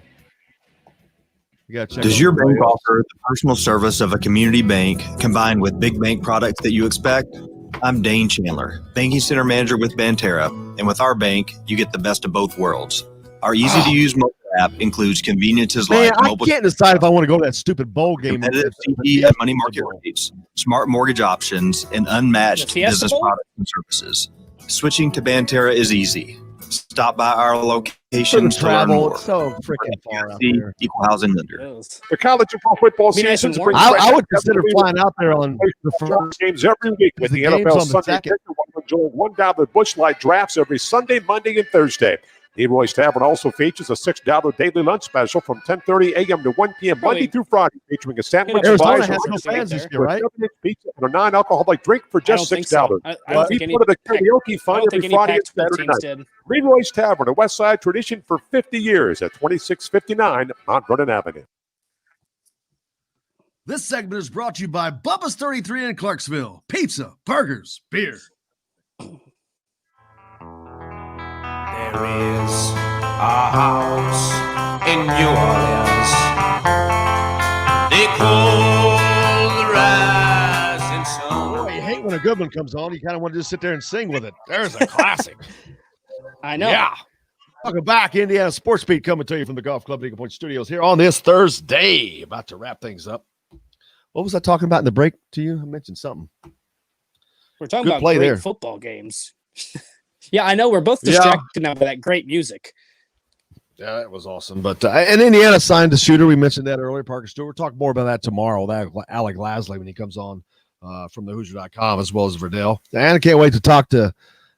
G: You gotta check
E: Does
G: on
E: your
G: the
E: bank
G: playoffs.
E: offer the personal service of a community bank combined with big bank products that you expect? I'm Dane Chandler, Banking Center Manager with Banterra, and with our bank, you get the best of both worlds. Our easy-to-use mobile app includes conveniences
G: Man,
E: like
G: I
E: mobile
G: can't decide if I want to go to that stupid bowl game.
E: competitive CD and money market rates, smart mortgage options, and unmatched
A: The Fiesta
E: business
A: Bowl?
E: products and services. Switching to Banterra is easy. Stop by our locations to learn
G: Travel.
E: more.
G: It's so freaking far out
E: The
G: there.
E: Equal housing lender.
A: Yes.
F: The college and pro football
A: Be nice
F: seasons
A: and
F: bring
A: warm.
F: friends
G: I would consider
F: together.
G: flying out there on the first.
F: Games every week with
G: The
F: the
G: game's
F: NFL
G: on the
F: Sunday
G: second.
F: Ticket. While enjoying $1 Busch Light drafts every Sunday, Monday, and Thursday. Leroy's Tavern also features a $6 daily lunch special from 10:30 a.m. to 1 p.m. Monday
A: Really?
F: through Friday, featuring a sandwich,
G: Arizona
F: fries,
G: has
F: or
G: no fans this year, right?
F: pizza, and a non-alcoholic drink for
A: I don't
F: just
A: think
F: $6.
A: so. I don't think
F: Be
A: any.
F: part of the
A: Pac-
F: karaoke
A: I
F: fun
A: don't think
F: every
A: any
F: Friday and
A: Pac-12
F: Saturday
A: teams
F: night.
A: did.
F: Leroy's Tavern, a West Side tradition for 50 years at 2659 Mount Vernon Avenue.
G: This segment is brought to you by Bubba's 33 in Clarksville. Pizza, burgers, beer.
B: There is a house in New Orleans. They call the rising sun.
G: Boy, you hate when a good one comes on. You kind of want to just sit there and sing with it. There's a classic.
A: I know.
G: Yeah. Welcome back. Indiana Sports Beat coming to you from the Golf Club Eagle Point Studios here on this Thursday. About to wrap things up. What was I talking about in the break to you? I mentioned something.
A: We're talking
G: Good
A: about
G: play
A: great
G: there.
A: football games. Yeah, I know. We're both
G: Yeah.
A: distracted now by that great music.
G: Yeah, that was awesome. But and Indiana signed a shooter. We mentioned that earlier, Parker Stewart. We'll talk more about that tomorrow. That Alec Lasley when he comes on from the Hoosier.com as well as Verdell. And I can't wait to talk to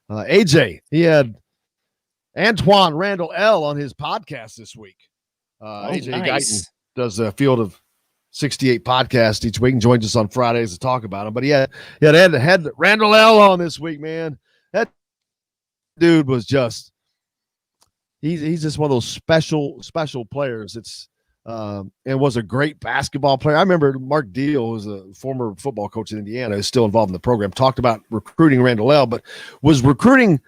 G: AJ. He had Antoine Randall L on his podcast this week. AJ
A: nice.
G: Guyton does a field of 68 podcast each week and joins us on Fridays to talk about them. But he had Randall L on this week, man. That dude was just he's just one of those special players. It's and was a great basketball player. I remember Mark Deal, who's a former football coach in Indiana, is still involved in the program, talked about recruiting Randall L, but was recruiting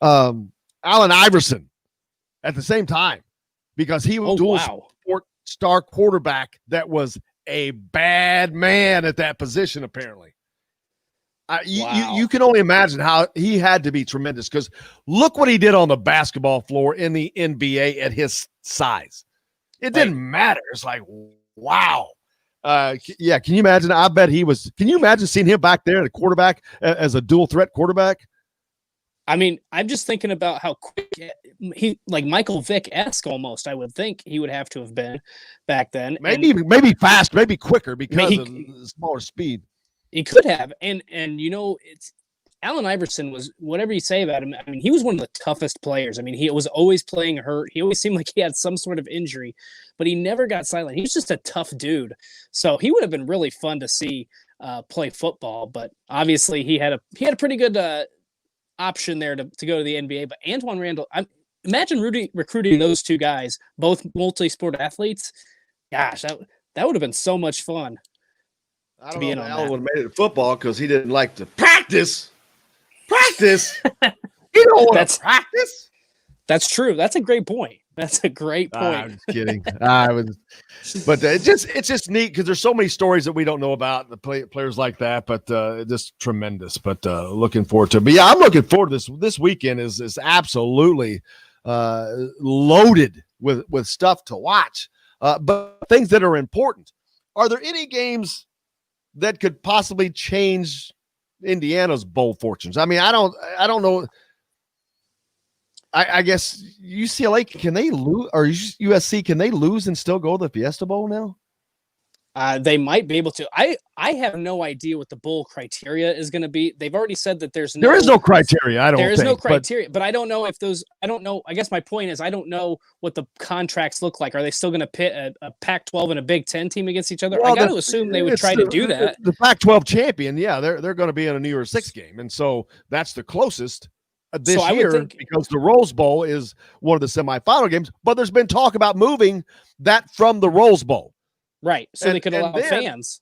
G: Allen Iverson at the same time because he was star quarterback that was a bad man at that position, apparently. You can only imagine how he had to be tremendous because look what he did on the basketball floor in the NBA at his size. It didn't matter. It's like, wow. Yeah, can you imagine? I bet he was. Can you imagine seeing him back there at a quarterback as a dual threat quarterback?
A: I mean, I'm just thinking about how quick he, like Michael Vick-esque almost, I would think he would have to have been back then.
G: Maybe fast, maybe quicker because of the smaller speed.
A: He could have. And it's Allen Iverson was, whatever you say about him, I mean, he was one of the toughest players. I mean, he was always playing hurt. He always seemed like he had some sort of injury, but he never got silent. He was just a tough dude. So he would have been really fun to see play football, but obviously he had a pretty good option there to go to the NBA. But Antoine Randall, imagine recruiting those two guys, both multi-sport athletes. Gosh, that would have been so much fun.
G: I don't know if Allen would have made it to football because he didn't like to practice. He don't want to practice.
A: That's true. That's a great point. That's a great point.
G: I'm just kidding. But it's just neat because there's so many stories that we don't know about the players like that. But just tremendous. But looking forward to it. But yeah, I'm looking forward to this weekend. Is absolutely loaded with stuff to watch. But things that are important. Are there any games that could possibly change Indiana's bowl fortunes? I mean, I don't know. I guess UCLA, can they lose, or USC, can they lose and still go to the Fiesta Bowl now?
A: They might be able to. I have no idea what the bowl criteria is going to be. They've already said that there is no
C: criteria.
A: There is no criteria, but I don't know if those. I don't know. I guess my point is I don't know what the contracts look like. Are they still going to pit a Pac-12 and a Big Ten team against each other?
C: Well,
A: I got to assume they would try to do that.
C: The Pac-12 champion, yeah, they're going to be in a New Year's Six game, and so that's the closest this year because the Rose Bowl is one of the semifinal games. But there's been talk about moving that from the Rose Bowl.
A: Right, so they could allow fans.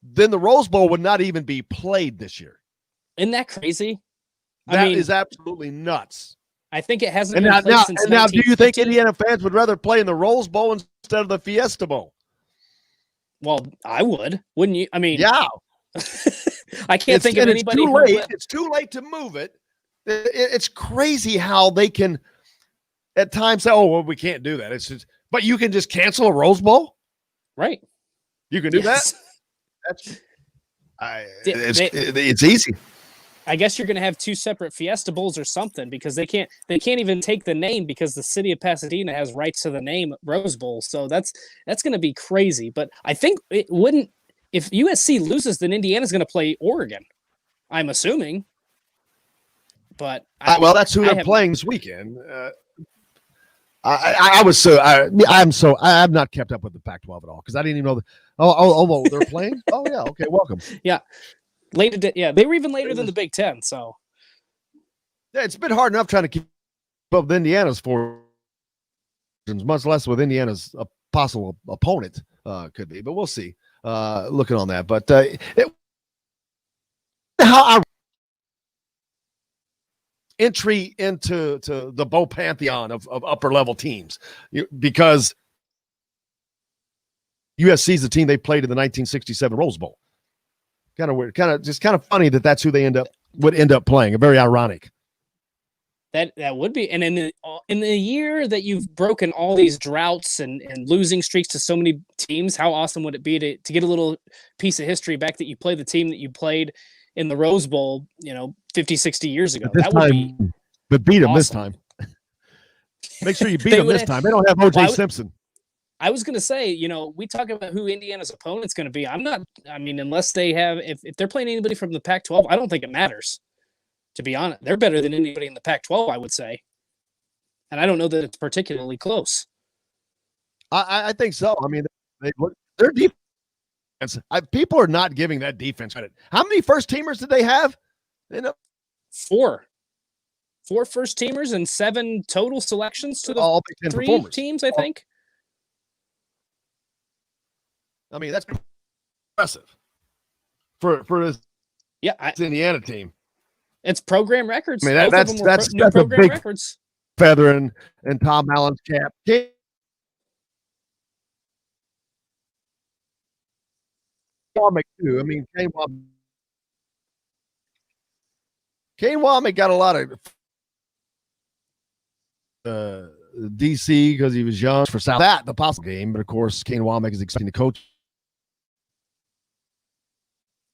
C: Then the Rose Bowl would not even be played this year.
A: Isn't that crazy?
C: That is absolutely nuts.
A: I think it hasn't been played since 1950.
C: Now, do you think Indiana fans would rather play in the Rose Bowl instead of the Fiesta Bowl?
A: Well, I would. Wouldn't you? I mean,
C: yeah.
A: I can't think of anybody.
C: It's too late to move it. It's crazy how they can at times say, "Oh, well, we can't do that." It's just, but you can just cancel a Rose Bowl.
A: Right.
C: You can do that. It's easy.
A: I guess you're going to have two separate Fiesta Bowls or something because they can't even take the name because the city of Pasadena has rights to the name Rose Bowl. So that's going to be crazy. But I think it wouldn't, if USC loses, then Indiana's going to play Oregon. I'm assuming. But
C: that's who they're playing this weekend. I've not kept up with the Pac-12 at all because I didn't even know that. Oh, they're playing. Oh yeah, okay, welcome.
A: Yeah, they were even later than the Big Ten. So
C: yeah, it's been hard enough trying to keep up with Indiana's fortunes, much less with Indiana's possible opponent could be. But we'll see. Looking on that, but entry into the bowl pantheon of upper level teams because USC is the team they played in the 1967 Rose Bowl. Kind of weird, kind of funny that's who they would end up playing. Very ironic.
A: That would be, and in the year that you've broken all these droughts and losing streaks to so many teams, how awesome would it be to get a little piece of history back that you play the team that you played in the Rose Bowl, 50, 60 years ago.
C: But beat them this time. Make sure you beat them this time. They don't have O.J. Simpson.
A: I was going to say, we talk about who Indiana's opponent's going to be. Unless they have, if they're playing anybody from the Pac-12, I don't think it matters. To be honest, they're better than anybody in the Pac-12, I would say. And I don't know that it's particularly close.
C: I think so. I mean, their defense. People are not giving that defense credit. How many first teamers did they have?
A: 4 first teamers and 7 total selections to the
C: all Big Ten
A: 3 teams, I think.
C: I mean, that's impressive for this Indiana team.
A: It's program records.
C: I mean, that's a big
A: records.
C: Feather and Tom Allen's cap. Too. I mean, Kane Womack got a lot of DC because he was young for South. That the possible game, but of course, Kane Womack is expecting to coach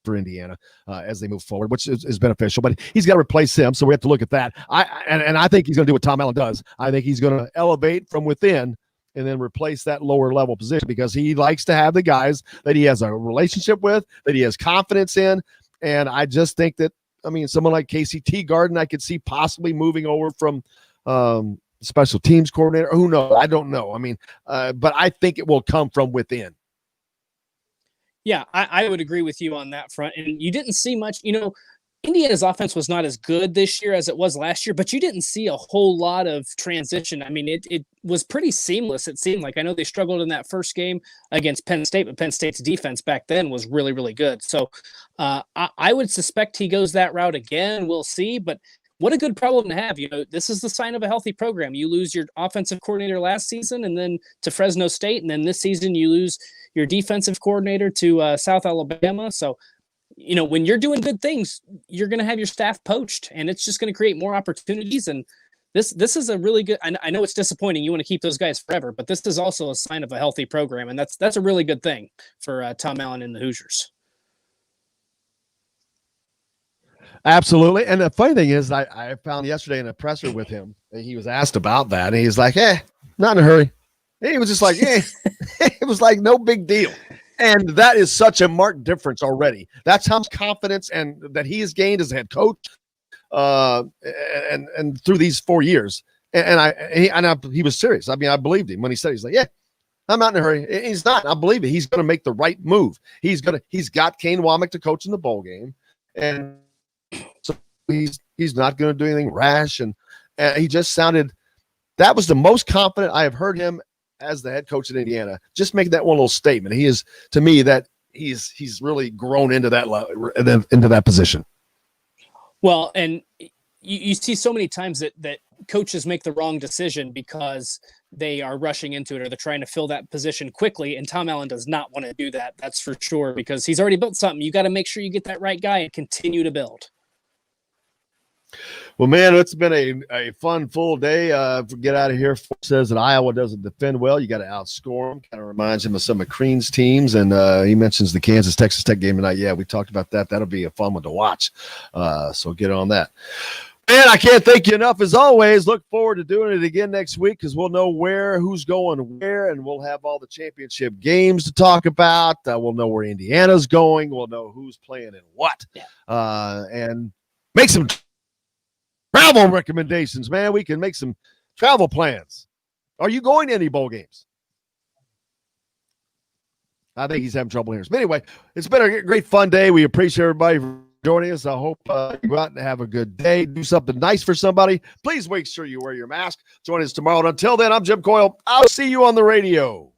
C: for Indiana as they move forward, which is beneficial. But he's got to replace him, so we have to look at that. I think he's going to do what Tom Allen does. I think he's going to elevate from within and then replace that lower level position because he likes to have the guys that he has a relationship with, that he has confidence in. And I just think that, someone like Casey Teagarden, I could see possibly moving over from special teams coordinator. Who knows? I don't know. But I think it will come from within.
A: Yeah, I would agree with you on that front. And you didn't see much, Indiana's offense was not as good this year as it was last year, but you didn't see a whole lot of transition. It was pretty seamless, it seemed like. I know they struggled in that first game against Penn State, but Penn State's defense back then was really, really good. So I would suspect he goes that route again. We'll see, but what a good problem to have. This is the sign of a healthy program. You lose your offensive coordinator last season and then to Fresno State, and then this season you lose your defensive coordinator to South Alabama. So when you're doing good things, you're going to have your staff poached, and it's just going to create more opportunities. And this is a really good. I know it's disappointing. You want to keep those guys forever, but this is also a sign of a healthy program, and that's a really good thing for Tom Allen and the Hoosiers.
C: Absolutely. And the funny thing is, I found yesterday in a presser with him, he was asked about that, and he's like, not in a hurry. And he was just like, it was like no big deal. And that is such a marked difference already. That's how much confidence and that he has gained as a head coach, and through these 4 years. He was serious. I mean, I believed him when he said, he's like, yeah, I'm not in a hurry. He's not. I believe it. He's going to make the right move. He's got Kane Womack to coach in the bowl game, and so he's not going to do anything rash. And he just sounded. That was the most confident I have heard him as the head coach in Indiana. Just making that one little statement. He is, to me, that he's really grown into that position.
A: Well, and you see so many times that coaches make the wrong decision because they are rushing into it or they're trying to fill that position quickly. And Tom Allen does not want to do that. That's for sure, because he's already built something. You got to make sure you get that right guy and continue to build.
C: Well, man, it's been a fun, full day. Get out of here. Ford says that Iowa doesn't defend well. You got to outscore them. Kind of reminds him of some of Crean's teams. And he mentions the Kansas-Texas Tech game tonight. Yeah, we talked about that. That'll be a fun one to watch. So get on that. Man, I can't thank you enough as always. Look forward to doing it again next week because we'll know who's going where, and we'll have all the championship games to talk about. We'll know where Indiana's going. We'll know who's playing in what. Yeah. And make some travel recommendations, man. We can make some travel plans. Are you going to any bowl games? I think he's having trouble here. But anyway, it's been a great fun day. We appreciate everybody for joining us. I hope you go out and have a good day. Do something nice for somebody. Please make sure you wear your mask. Join us tomorrow. And until then, I'm Jim Coyle. I'll see you on the radio.